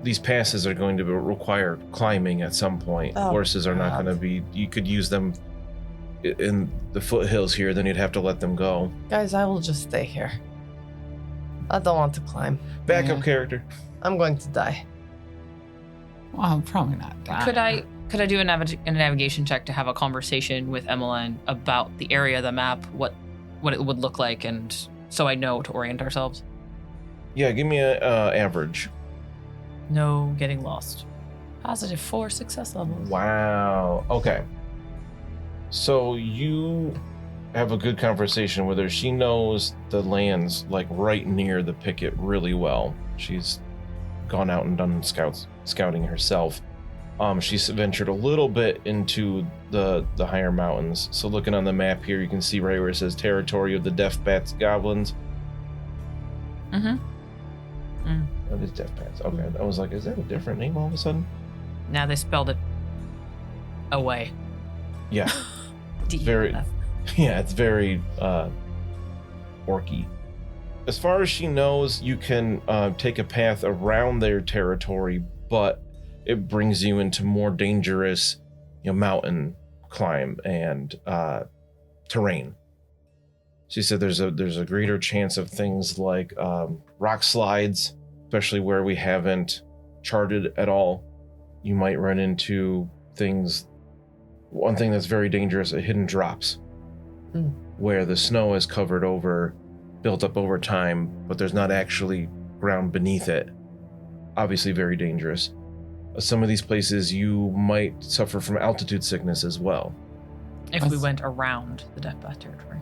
these passes are going to require climbing at some point. Oh, Horses are not God. going to be. You could use them in the foothills here, then you'd have to let them go. Guys, I will just stay here. I don't want to climb. Backup Yeah. character. I'm going to die. Well, I'm probably not dying. Could I do a navigation check to have a conversation with Emmeline about the area of the map, what it would look like, and so I know to orient ourselves? Yeah, give me a average. No getting lost. Positive 4 success levels. Wow. Okay. So you have a good conversation with her. She knows the lands like right near the Picket really well. She's gone out and done scouting herself. She's ventured a little bit into the higher mountains. So looking on the map here, you can see right where it says territory of the Deaf Bats Goblins. Mm-hmm. That is Deaf Bats. Okay. I was like, is that a different name all of a sudden? Now they spelled it away. Yeah. DEF. Very- Yeah, it's very orky. As far as she knows, you can take a path around their territory, but it brings you into more dangerous, mountain climb and terrain. She said there's a greater chance of things like rock slides, especially where we haven't charted at all. You might run into things. One thing that's very dangerous: hidden drops. Where the snow is covered over, built up over time, but there's not actually ground beneath it. Obviously very dangerous. Some of these places you might suffer from altitude sickness as well. If we went around the Death Bat territory.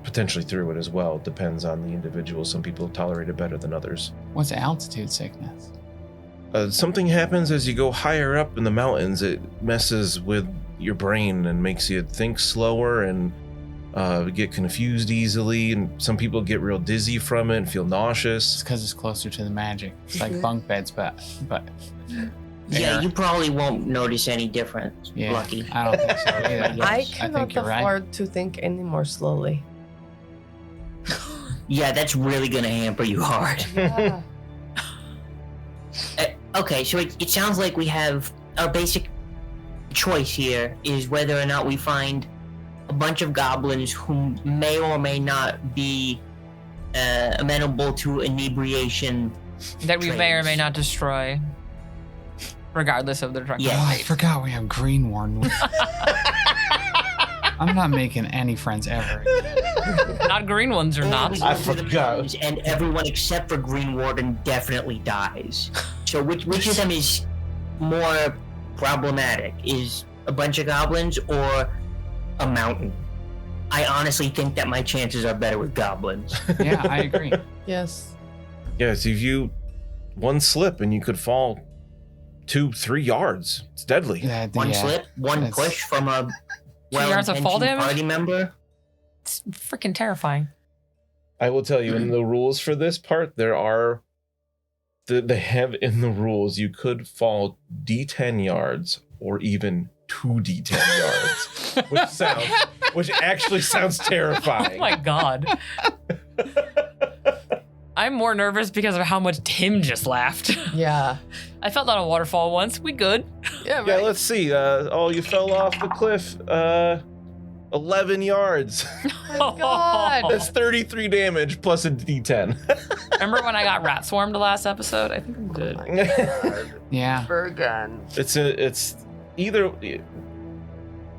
Potentially through it as well. It depends on the individual. Some people tolerate it better than others. What's altitude sickness? Something happens as you go higher up in the mountains. It messes with your brain and makes you think slower and get confused easily, and some people get real dizzy from it and feel It's nauseous. because it's closer to the magic. It's like bunk beds, but Yeah, air. you probably won't notice any difference, Yeah, Lucky. I don't think so either. I Yes, cannot you're right. afford to think any more slowly. Yeah, that's really gonna hamper you hard. Yeah. Okay, so it sounds like we have our basic choice here is whether or not we find a bunch of goblins who may or may not be amenable to inebriation. That we may or trains. may not destroy, regardless of their drunk Yeah. Oh, I state. forgot we have Greenwarden. I'm not making any friends ever. Not green ones or not. We go I through the forgot. mountains and everyone except for Greenwarden definitely dies. So which of them is more problematic? Is a bunch of goblins or a mountain? I honestly think that my chances are better with goblins. Yeah, I agree. Yes. Yes, if you one slip and you could fall 2-3 yards. It's deadly. One slip, one that's- push from a yards of fall well-intentioned damage? party member. It's freaking terrifying. I will tell you in the rules for this part, there are they have in the rules you could fall D10 yards or even 2d10 yards, which actually sounds terrifying. Oh my god. I'm more nervous because of how much Tim just laughed. Yeah. I felt on a waterfall once. We good. Yeah, Yeah, right. let's see. You fell off the cliff. 11 yards. Oh my God. That's 33 damage plus a d10. Remember when I got rat swarmed the last episode? I think I'm good. Yeah. Bergen. It's either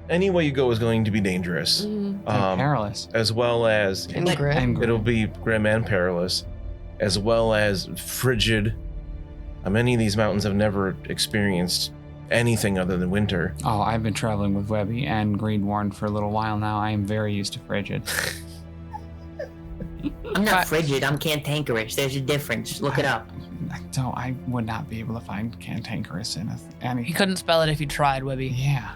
any way you go is going to be dangerous, Perilous. as well as And grit. And it'll be grim and perilous, as well as frigid. Many of these mountains have never experienced anything other than winter. Oh, I've been traveling with Webbie and Greenwarden for a little while now. I am very used to frigid. I'm not frigid, I'm cantankerous. There's a difference. Look it up. I would not be able to find cantankerous in He any. couldn't spell it if he tried, Webbie. Yeah.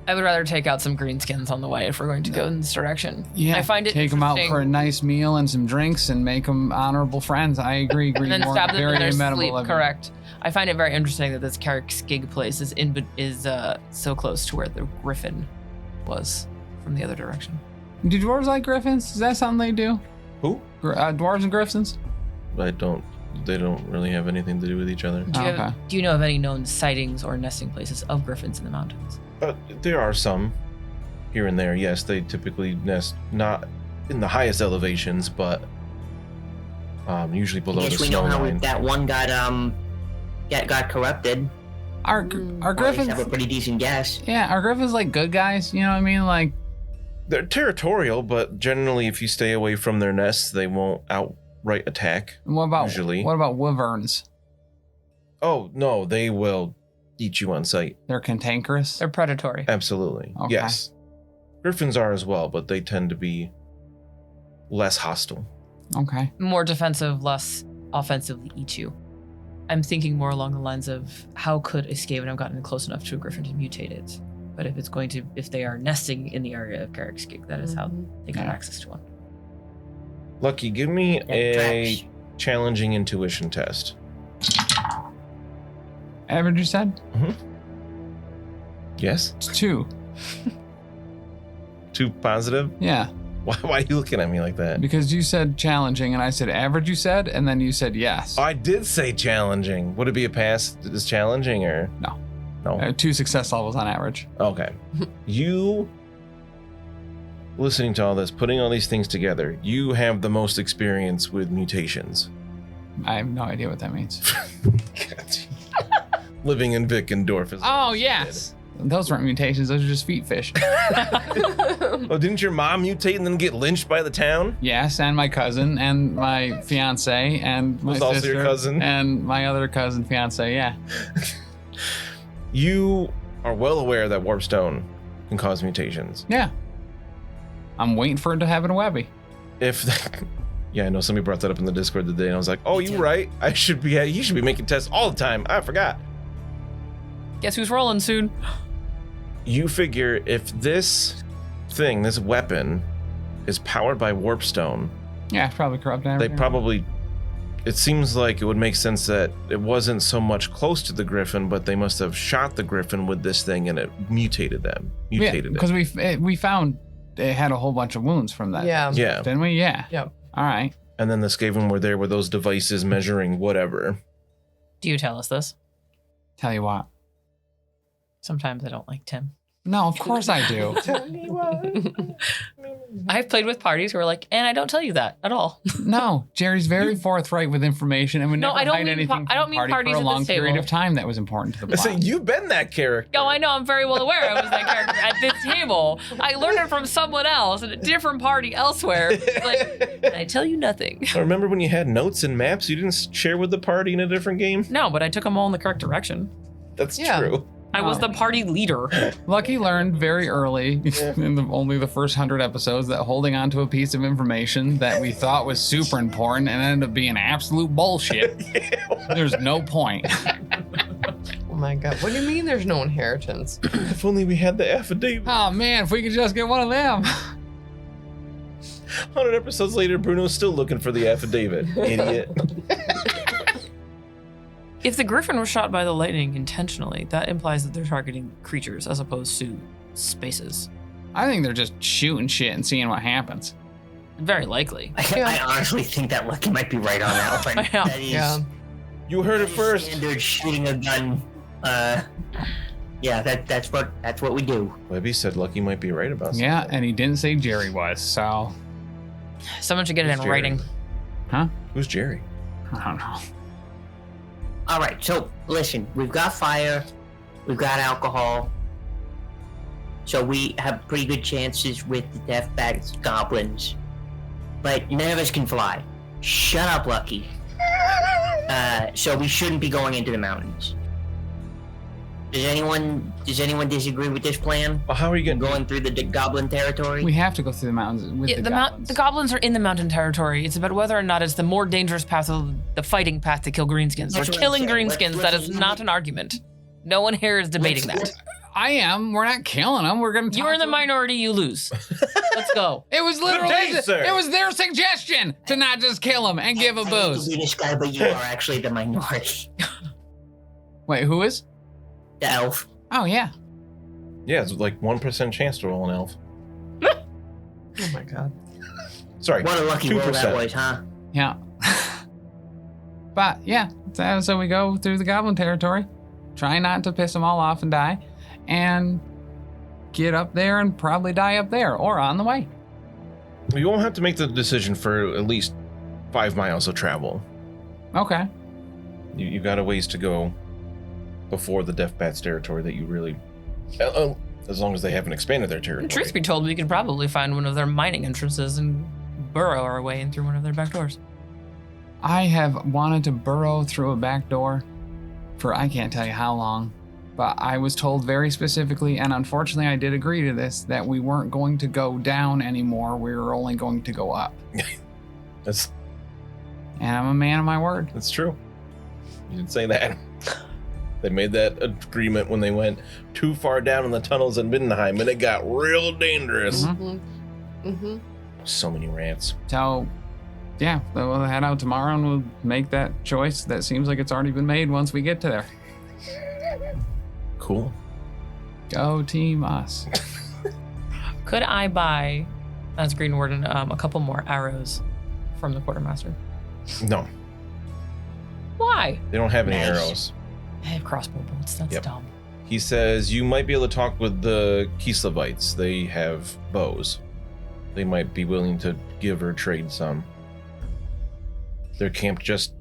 I would rather take out some greenskins on the way if we're going to go in this direction. Yeah. I find it Take them out interesting. for a nice meal and some drinks and make them honorable friends. I agree, And then stab Greenwarden. them in Very their amenable sleep. of you. Correct. I find it very interesting that this Skig place is so close to where the griffin was from the other direction. Do dwarves like griffins? Is that something they do? Who? Dwarves and griffins? They don't really have anything to do with each other. Okay. Do you know of any known sightings or nesting places of griffins in the mountains? There are some here and there. Yes, they typically nest not in the highest elevations, but usually I below the guess we snow know how line. that one got corrupted. Are Or at least griffins? have a pretty decent guess. Yeah, are griffins like good guys? You know what I mean? Like, They're territorial, but generally, if you stay away from their nests, they won't outright attack. what about Usually. what about wyverns? Oh no, they will eat you on sight. They're cantankerous. They're predatory. Absolutely. Okay. Yes. Griffins are as well, but they tend to be less hostile. Okay. More defensive, less offensively eat you. I'm thinking more along the lines of how could a Skaven have gotten close enough to a griffin to mutate it? But if they are nesting in the area of Skig, that is how they got Yeah. access to one. Lucky, give me That a tracks. challenging intuition test. Average, you said? Yes? It's 2. Too positive? Yeah. Why are you looking at me like that? Because you said challenging and I said average, you said, and then you said yes. I did say challenging. Would it be a pass is challenging or? No. No? 2 success levels on average. Okay. You, listening to all this, putting all these things together, you have the most experience with mutations. I have no idea what that means. Living in Vickendorf is. Oh, yes. Those weren't mutations. Those are just feet fish. Oh, didn't your mom mutate and then get lynched by the town? Yes, and my cousin and my fiance and my Was also sister your cousin? and my other cousin fiance. Yeah. You are well aware that warpstone can cause mutations. Yeah. I'm waiting for it to happen to Webbie. Yeah, I know somebody brought that up in the Discord today, and I was like, "Oh, you're right. He should be making tests all the time. I forgot." Guess who's rolling soon? You figure if this weapon, is powered by warpstone, Yeah, it's probably corrupt. they probably. It seems like it would make sense that it wasn't so much close to the griffin, but they must have shot the griffin with this thing, and it mutated it. because we found it had a whole bunch of wounds from that. Yeah. Yeah. Didn't we? Yeah. Yep. All right. And then the Skaven were there with those devices measuring whatever. Do you tell us this? Tell you what. Sometimes I don't like Tim. No, of course I do. I've played with parties who are like, and I don't tell you that at all. No, Jerry's very forthright with information and would No, never I don't hide mean anything I don't mean from the party parties for a at long this period table. of time that was important to the Listen, plot. you've been that character. No, I know. I'm very well aware I was that character at this table. I learned it from someone else at a different party elsewhere. Like, and I tell you nothing. I remember when you had notes and maps you didn't share with the party in a different game? No, but I took them all in the correct direction. That's Yeah. true. I was the party leader. Lucky learned very early in only the first 100 episodes that holding on to a piece of information that we thought was super important and ended up being absolute bullshit. There's no point. Oh my god. What do you mean there's no inheritance? If only we had the affidavit. Oh man, if we could just get one of them. 100 episodes later, Bruno's still looking for the affidavit. Idiot. If the griffin was shot by the lightning intentionally, that implies that they're targeting creatures as opposed to spaces. I think they're just shooting shit and seeing what happens. Very likely. I honestly think that Lucky might be right on that one. Yeah. That is, Yeah. You heard it first. Standard shooting a gun. Yeah, that's what we do. Webbie said Lucky might be right about something. Yeah, and he didn't say Jerry was, so Someone should get it in Who's Jerry? writing. huh? Who's Jerry? I don't know. All right, so listen, we've got fire, we've got alcohol, so we have pretty good chances with the death bats goblins, but none of us can fly. Shut up, Lucky. So we shouldn't be going into the mountains. Does anyone disagree with this plan? Well, how are you getting Going through the goblin territory? We have to go through the mountains with Yeah, the goblins. the goblins are in the mountain territory. It's about whether or not it's the more dangerous path of the fighting path to kill greenskins. That's We're what I'm killing saying. greenskins. Let's- That is not an argument. No one here is debating that. I am. We're not killing them. We're going to You're in the minority, you lose. Let's go. It was literally, day, sir. it was their suggestion to not just kill him and give a I hate to booze. be this guy, but you are actually the minority. Wait, who is? The elf. Oh, yeah. Yeah, it's like 1% chance to roll an elf. Oh my god. Sorry. What a lucky roll 2%. that was, huh? Yeah. But yeah, so we go through the goblin territory, try not to piss them all off and die, and get up there and probably die up there or on the way. You won't have to make the decision for at least 5 miles of travel. Okay. You got a ways to go before the Death Bats territory that you really... as long as they haven't expanded their territory. Truth be told, we could probably find one of their mining entrances and burrow our way in through one of their back doors. I have wanted to burrow through a back door for I can't tell you how long, but I was told very specifically, and unfortunately I did agree to this, that we weren't going to go down anymore. We were only going to go up. That's And I'm a man of my word. true. You did say that. They made that agreement when they went too far down in the tunnels in Mindenheim, and it got real dangerous. Mhm. Mm-hmm. So many rants. So, yeah, we'll head out tomorrow and we'll make that choice. That seems like it's already been made once we get to there. Cool. Go team us. Could I buy, as Greenwarden, a couple more arrows from the quartermaster? No, Why? they don't have any Nice. arrows. I have crossbow bolts. That's Yep. dumb. He says you might be able to talk with the Kislevites. They have bows. They might be willing to give or trade some. They're camped just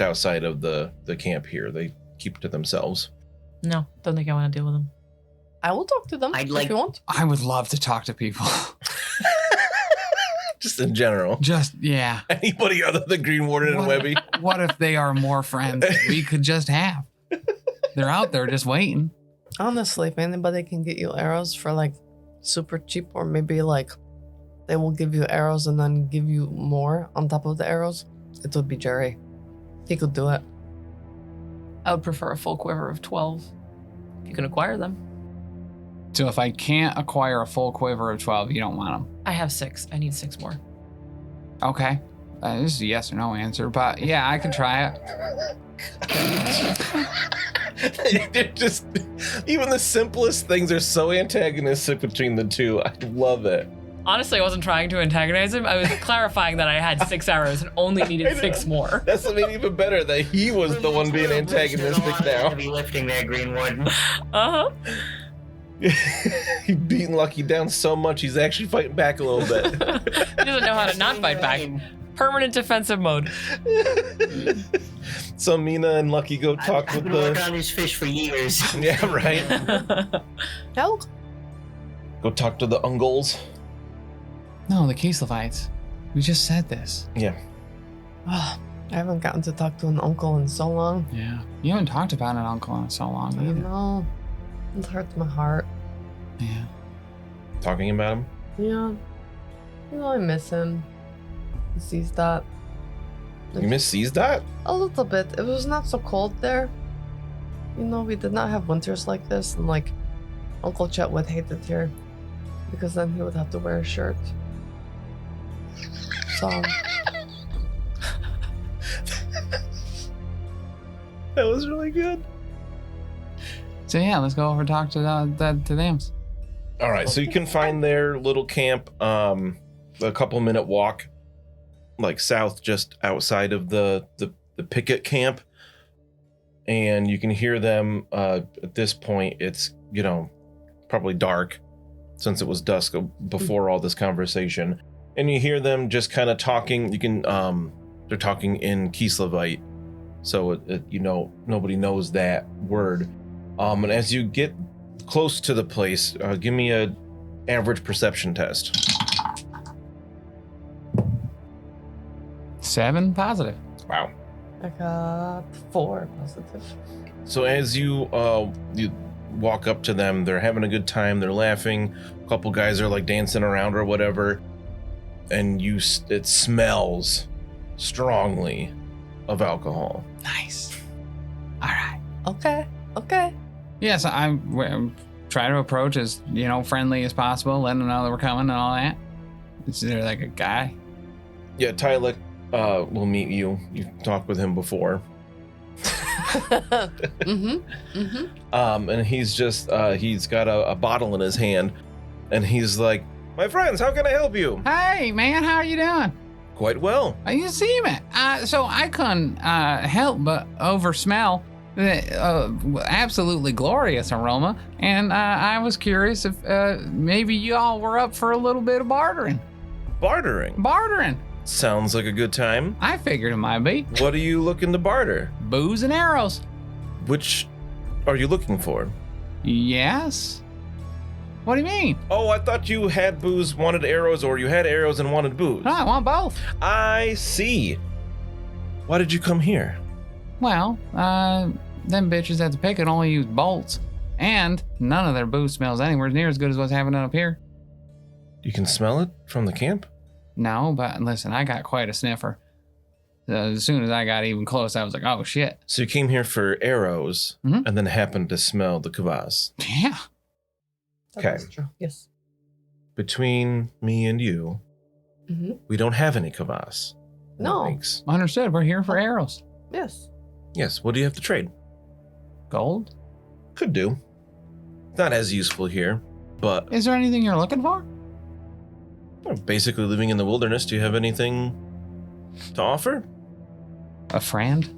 outside of the camp here. They keep to themselves. No, don't think I want to deal with them. I will talk to them I'd if like- you want. I would love to talk to people. Just in general. Just, yeah. Anybody other than Greenwarden and What- Webbie? What if they are more friends than we could just have? They're out there just waiting. Honestly, if anybody can get you arrows for like super cheap, or maybe like they will give you arrows and then give you more on top of the arrows, it would be Jari. He could do it. I would prefer a full quiver of 12. If you can acquire them. So if I can't acquire a full quiver of 12, you don't want them. I have 6. I need 6 more. Okay. This is a yes or no answer, but yeah, I can try it. They're just even the simplest things are so antagonistic between the two. I love it. Honestly, I wasn't trying to antagonize him. I was clarifying that I had 6 arrows and only needed 6 more. That's made it even better that he was the one being antagonistic now. Heavy lifting there, Greenwarden. Uh-huh. He beating Lucky down so much he's actually fighting back a little bit. He doesn't know how to not fight back. Permanent defensive mode. So Minna and Lucky go talk I've with been working on this fish for years. Yeah, right. Help. Go talk to the Ungles. No, the Kieslevites. We just said this. Yeah. Oh, I haven't gotten to talk to an uncle in so long. Yeah. You haven't talked about an uncle in so long I either. know. It hurts my heart. Yeah. Talking about him. Yeah. You know, I miss him. He sees that. You miss Seas that? A little bit. It was not so cold there. You know, we did not have winters like this, and like, Uncle Chet would hate it here. Because then he would have to wear a shirt. So, That was really good. So yeah, let's go over and talk to them. All right, so you can find their little camp, a couple minute walk, like south, just outside of the Picket camp, and you can hear them. At this point, it's probably dark, since it was dusk before all this conversation, and you hear them just kind of talking. You can they're talking in Kiesleviite, so nobody knows that word. And as you get close to the place, give me a average perception test. 7 positive. Wow. I got 4 positive. So as you walk up to them, they're having a good time. They're laughing. A couple guys are like dancing around or whatever, and it smells strongly of alcohol. Nice. All right. Okay. Yes, I'm trying to approach as friendly as possible, letting them know that we're coming and all that. Is there like a guy? Yeah, Tyler will meet you. You've talked with him before. And he's just he's got a bottle in his hand, and he's like, "My friends, how can I help you?" Hey man, how are you doing? Quite well. You see me. So I couldn't help but oversmell the absolutely glorious aroma, and I was curious if maybe you all were up for a little bit of bartering. Bartering. Sounds like a good time. I figured it might be. What are you looking to barter? Bows and arrows. Which are you looking for? Yes. What do you mean? Oh, I thought you had booze, wanted arrows, or you had arrows and wanted booze. No, I want both. I see. Why did you come here? Well, them bitches at the Picket only use bolts, and none of their booze smells anywhere near as good as what's happening up here. You can smell it from the camp? No, but listen, I got quite a sniffer. As soon as I got even close, I was like, oh shit. So you came here for arrows, and then happened to smell the kvass. Yeah. Okay. That's true. Yes. Between me and you, we don't have any kvass. No. Thanks. Understood. We're here for arrows. Yes. Yes, what do you have to trade? Gold? Could do. Not as useful here, but Is there anything you're looking for? we're basically living in the wilderness. Do you have anything to offer? A friend?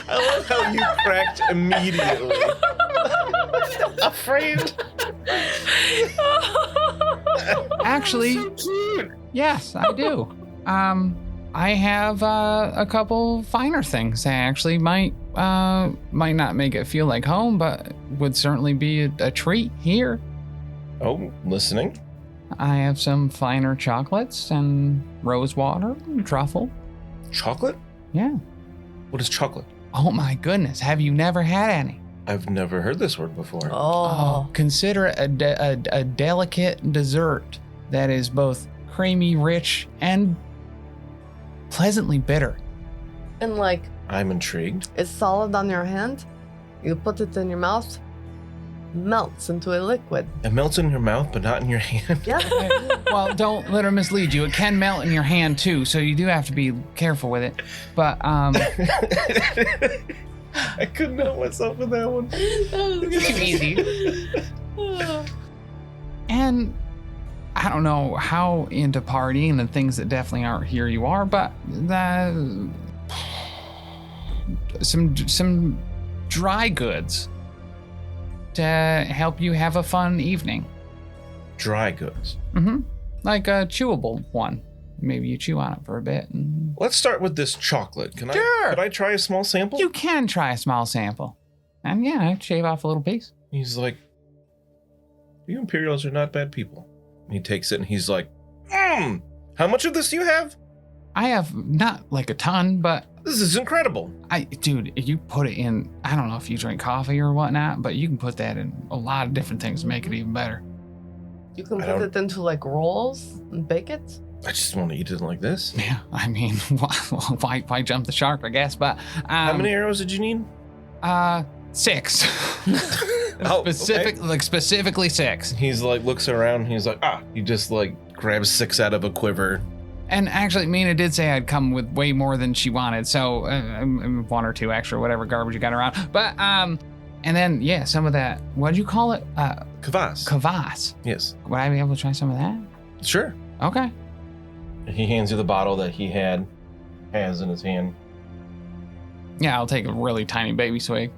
I love how you cracked immediately. A friend? Actually, yes, I do. I have a couple finer things that actually might not make it feel like home, but would certainly be a treat here. Oh, listening. I have some finer chocolates and rose water and truffle. Chocolate? Yeah. What is chocolate? Oh my goodness, have you never had any? I've never heard this word before. Oh. Consider it a delicate dessert that is both creamy, rich, and pleasantly bitter. And like, I'm intrigued. it's solid on your hand. You put it in your mouth, melts into a liquid. It melts in your mouth, but not in your hand. Yeah. Well, don't let her mislead you. It can melt in your hand too, so you do have to be careful with it. But I couldn't help myself with that one. Too easy. And I don't know how into partying and things that definitely aren't here you are, but some dry goods to help you have a fun evening. Dry goods. Mm-hmm. Like a chewable one. Maybe you chew on it for a bit. And... Let's start with this chocolate. Could I try a small sample? You can try a small sample. And yeah, I'd shave off a little piece. He's like, you Imperials are not bad people. And he takes it and he's like, how much of this do you have? I have not like a ton, but This is incredible. Dude, if you put it in, I don't know if you drink coffee or whatnot, but you can put that in a lot of different things to make it even better. You can put it into like rolls and bake it. I just want to eat it like this. Yeah, I mean, why jump the shark, I guess, but... How many arrows did you need? 6. Oh, Specifically 6. He's like, looks around, he's like, he just like grabs 6 out of a quiver. And actually, Minna did say I'd come with way more than she wanted, so 1 or 2 extra, whatever garbage you got around. But, and then, yeah, some of that, what did you call it? Kvass. Kvass. Yes. Would I be able to try some of that? Sure. Okay. He hands you the bottle that he has in his hand. Yeah, I'll take a really tiny baby swig.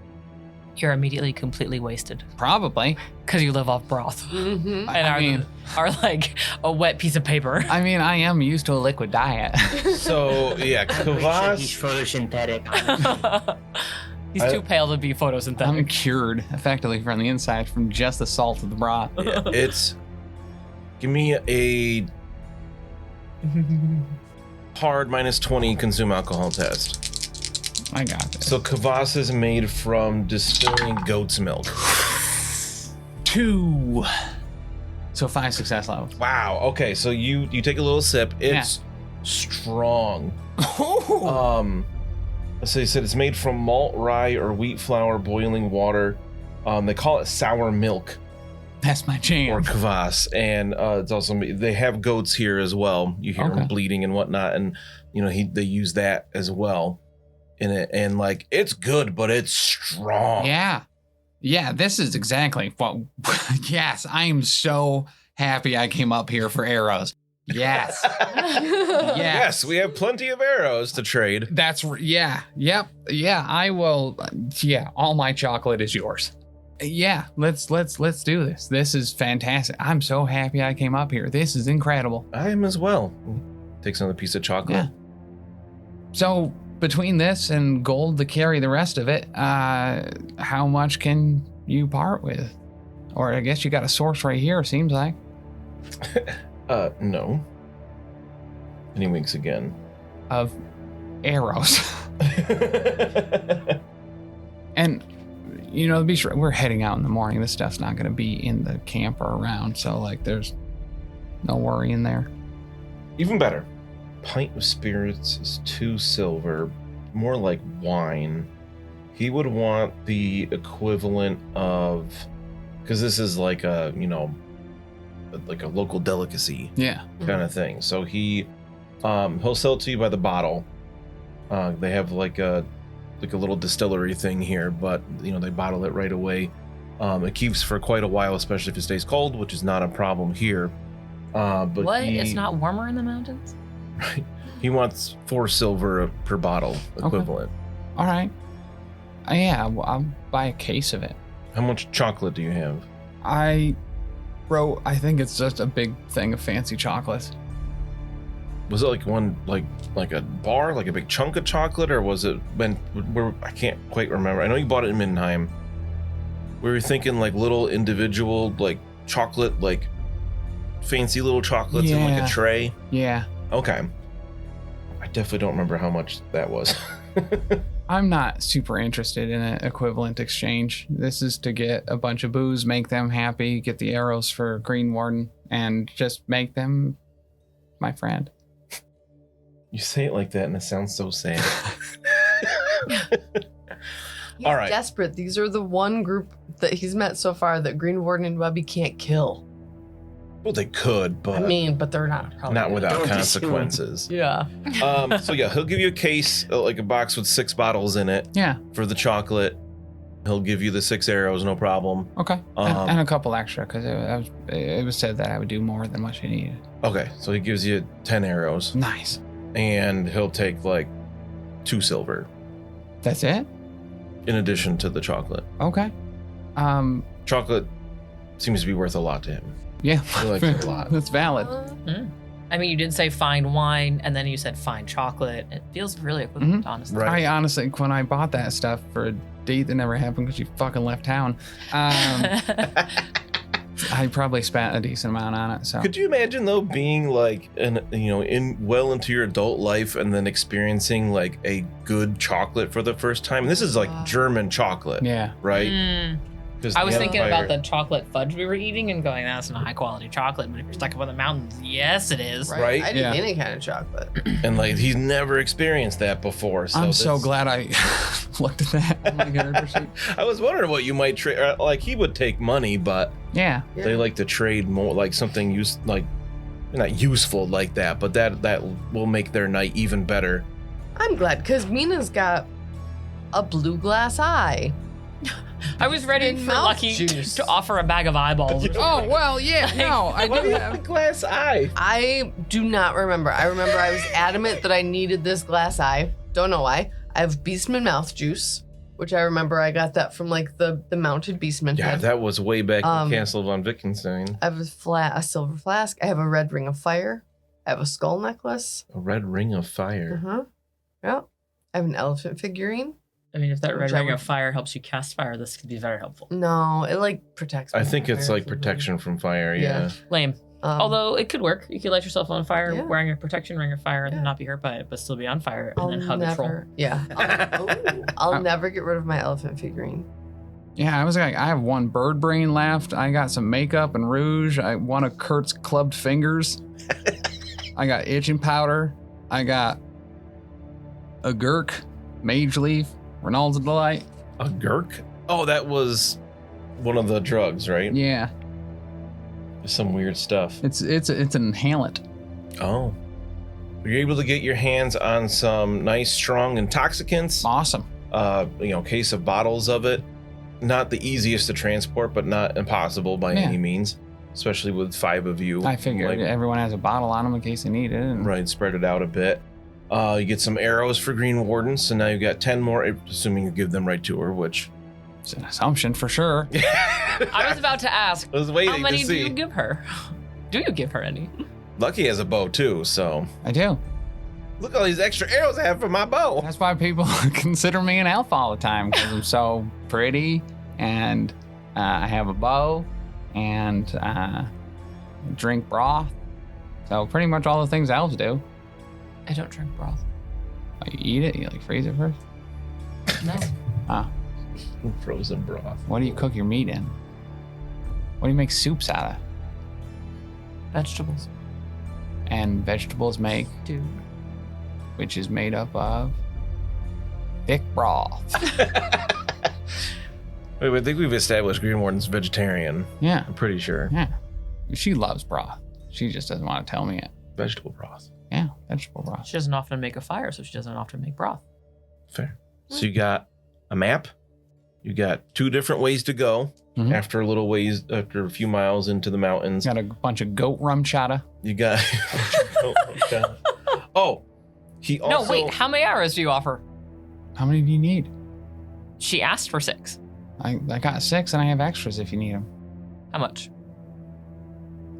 You're immediately completely wasted Probably. because you live off broth Mm-hmm. and are like a wet piece of paper. I mean, I am used to a liquid diet. So, yeah, He's Kvass. photosynthetic. He's too pale to be photosynthetic. I'm cured effectively from the inside from just the salt of the broth. Yeah, give me a hard -20 consume alcohol test. I got this. So kvass is made from distilling goat's milk. 2. So 5 success levels. Wow. Okay, so you take a little sip. It's strong. So he said it's made from malt, rye, or wheat flour, boiling water. They call it sour milk That's my jam. or kvass, and it's also they have goats here as well. You hear them bleeding and whatnot, and they use that as well in it, and like it's good, but it's strong. Yeah, this is exactly what. Yes, I am so happy I came up here for arrows. Yes. Yes, we have plenty of arrows to trade. That's yep. Yeah, I will. Yeah, all my chocolate is yours. Yeah, let's do this. This is fantastic. I'm so happy I came up here. This is incredible. I am as well. Takes another piece of chocolate. Yeah. So between this and gold to carry the rest of it, how much can you part with? Or I guess you got a source right here, seems like. No. And he winks again. Of arrows. And, to be sure, we're heading out in the morning. This stuff's not going to be in the camp or around, so, there's no worry in there. Even better. Pint of spirits is 2 silver, more like wine. He would want the equivalent of, because this is like a, like a local delicacy kind of thing. So he'll sell it to you by the bottle. They have like a little distillery thing here, but they bottle it right away. It keeps for quite a while, especially if it stays cold, which is not a problem here. But what? It's not warmer in the mountains? Right. He wants 4 silver per bottle equivalent. Okay. All right. Yeah, I'll buy a case of it. How much chocolate do you have? I think it's just a big thing of fancy chocolates. Was it like one, like a bar, like a big chunk of chocolate, or was it I can't quite remember. I know you bought it in Mindenheim. We were thinking like little individual, like chocolate, like fancy little chocolates in like a tray. Yeah. Okay. I definitely don't remember how much that was. I'm not super interested in an equivalent exchange. This is to get a bunch of booze, make them happy, get the arrows for Greenwarden, and just make them my friend. You say it like that and it sounds so sad. He's All right. desperate. These are the one group that he's met so far that Greenwarden and Webbie can't kill. Well, they could, but I mean, but they're not. Probably not without Don't consequences. Yeah. So yeah, he'll give you a case, like a box with 6 bottles in it Yeah. for the chocolate. He'll give you the 6 arrows, no problem. Okay. And a couple extra because it was said that I would do more than what you needed. Okay, so he gives you 10 arrows, Nice. and he'll take like 2 silver That's it? in addition to the chocolate. Okay. Chocolate seems to be worth a lot to him. Yeah. He likes it a lot. That's valid. I mean, you did say fine wine, and then you said fine chocolate. It feels really equivalent, honestly. Right. I honestly, when I bought that stuff for a date that never happened because you fucking left town, I probably spent a decent amount on it. So Could you imagine though being like well into your adult life and then experiencing like a good chocolate for the first time? This is like German chocolate, yeah. right? 'Cause I was the thinking Empire- about the chocolate fudge we were eating and going, that's not high quality chocolate. But if you're stuck up in the mountains, yes, it is. Right? I did Yeah. any kind of chocolate. and like he's never experienced that before. So I'm so this- glad I looked at that. Oh my God. I was wondering what you might trade. Like he would take money, but Yeah. Yeah. they like to trade more, like something not useful like that, but that will make their night even better. I'm glad because Mina's got a blue glass eye. I was ready And for mouth Lucky juice. to offer a bag of eyeballs. Oh, well, yeah. No, I do have. glass eye? I do not remember. I remember I was adamant that I needed this glass eye. Don't know why. I have Beastman mouth juice, which I remember I got that from like the mounted Beastman Yeah, head. that was way back in Castle von Wittgenstein. I have a silver flask. I have a red ring of fire. I have a skull necklace. A red ring of fire. Uh-huh. Yeah. I have an elephant figurine. I mean, if that red Which I ring would- of fire helps you cast fire, this could be very helpful. No, it like protects me I from think it's fire like from protection from fire. Yeah. Yeah. Lame. them. Although it could work. You could light yourself on fire Yeah. wearing a protection ring of fire and Yeah. not be hurt by it, but still be on fire and I'll then hug a troll. never. Yeah. I'll never get rid of my elephant figurine. Yeah, I was like, I have one bird brain left. I got some makeup and rouge. I one of Kurt's clubbed fingers. I got itching powder. I got a gurk, mage leaf, Ronald's Delight. A gurk? Oh, that was one of the drugs, right? Yeah, Some weird stuff. it's an inhalant. Oh. You're able to get your hands on some nice, strong intoxicants. Awesome. Case of bottles of it. Not the easiest to transport, but not impossible by Yeah. any means. Especially with 5 of you. I figured Like, everyone has a bottle on them in case they need it. And right, spread it out a bit. You get some arrows for Greenwarden, so now you've got 10 more, assuming you give them right to her, which... It's an assumption for sure. I was about to ask, I was waiting how many to do see. you give her? Do you give her any? Lucky has a bow too, so... I do. Look at all these extra arrows I have for my bow! That's why people consider me an elf all the time, because I'm so pretty and I have a bow and drink broth. So pretty much all the things elves do. I don't drink broth. You eat it, you like freeze it first. No. Frozen broth. What do you cook your meat in? What do you make soups out of? Vegetables. And vegetables make, Dude. which is made up of thick broth. Wait, I think we've established Greenwarden's vegetarian. Yeah, I'm pretty sure. yeah. She loves broth. She just doesn't want to tell me it. Vegetable broth. Yeah, vegetable broth. She doesn't often make a fire, so she doesn't often make broth. Fair. So you got a map. You got 2 different ways to go. Mhm. After a few miles into the mountains. Got a bunch of goat rum chata. You got... Oh, he also... No, wait, how many arrows do you offer? How many do you need? She asked for 6. I got 6 and I have extras if you need them. How much?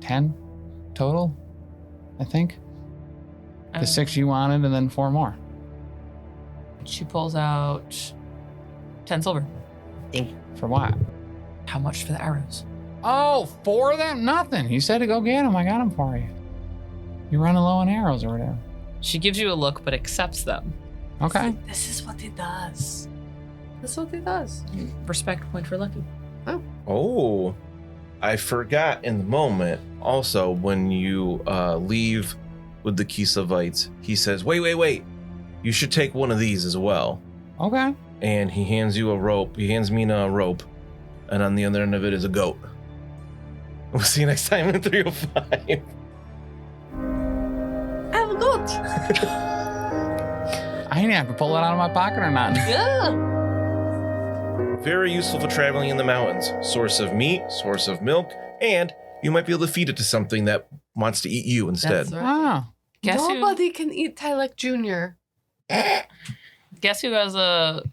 10 total, I think. The 6 you wanted and then 4 more. She pulls out 10 silver. For what? How much for the arrows? Oh, 4 of them? Nothing. You said to go get them. I got them for you. You're running low on arrows or whatever. She gives you a look, but accepts them. Okay. This is what he does. That's what he does. Respect point for Lucky. Oh, I forgot in the moment. Also, when you leave with the Kisavites, he says, wait. You should take one of these as well. Okay. And he hands you a rope. He hands Minna a rope. And on the other end of it is a goat. We'll see you next time in 305. Have a good. I didn't have to pull it out of my pocket or nothing. Yeah. Very useful for traveling in the mountains. Source of meat, source of milk, and you might be able to feed it to something that wants to eat you instead. That's right. Oh. Guess who? Nobody can eat Tylek Jr. Guess who has a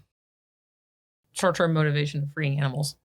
short-term motivation of freeing animals?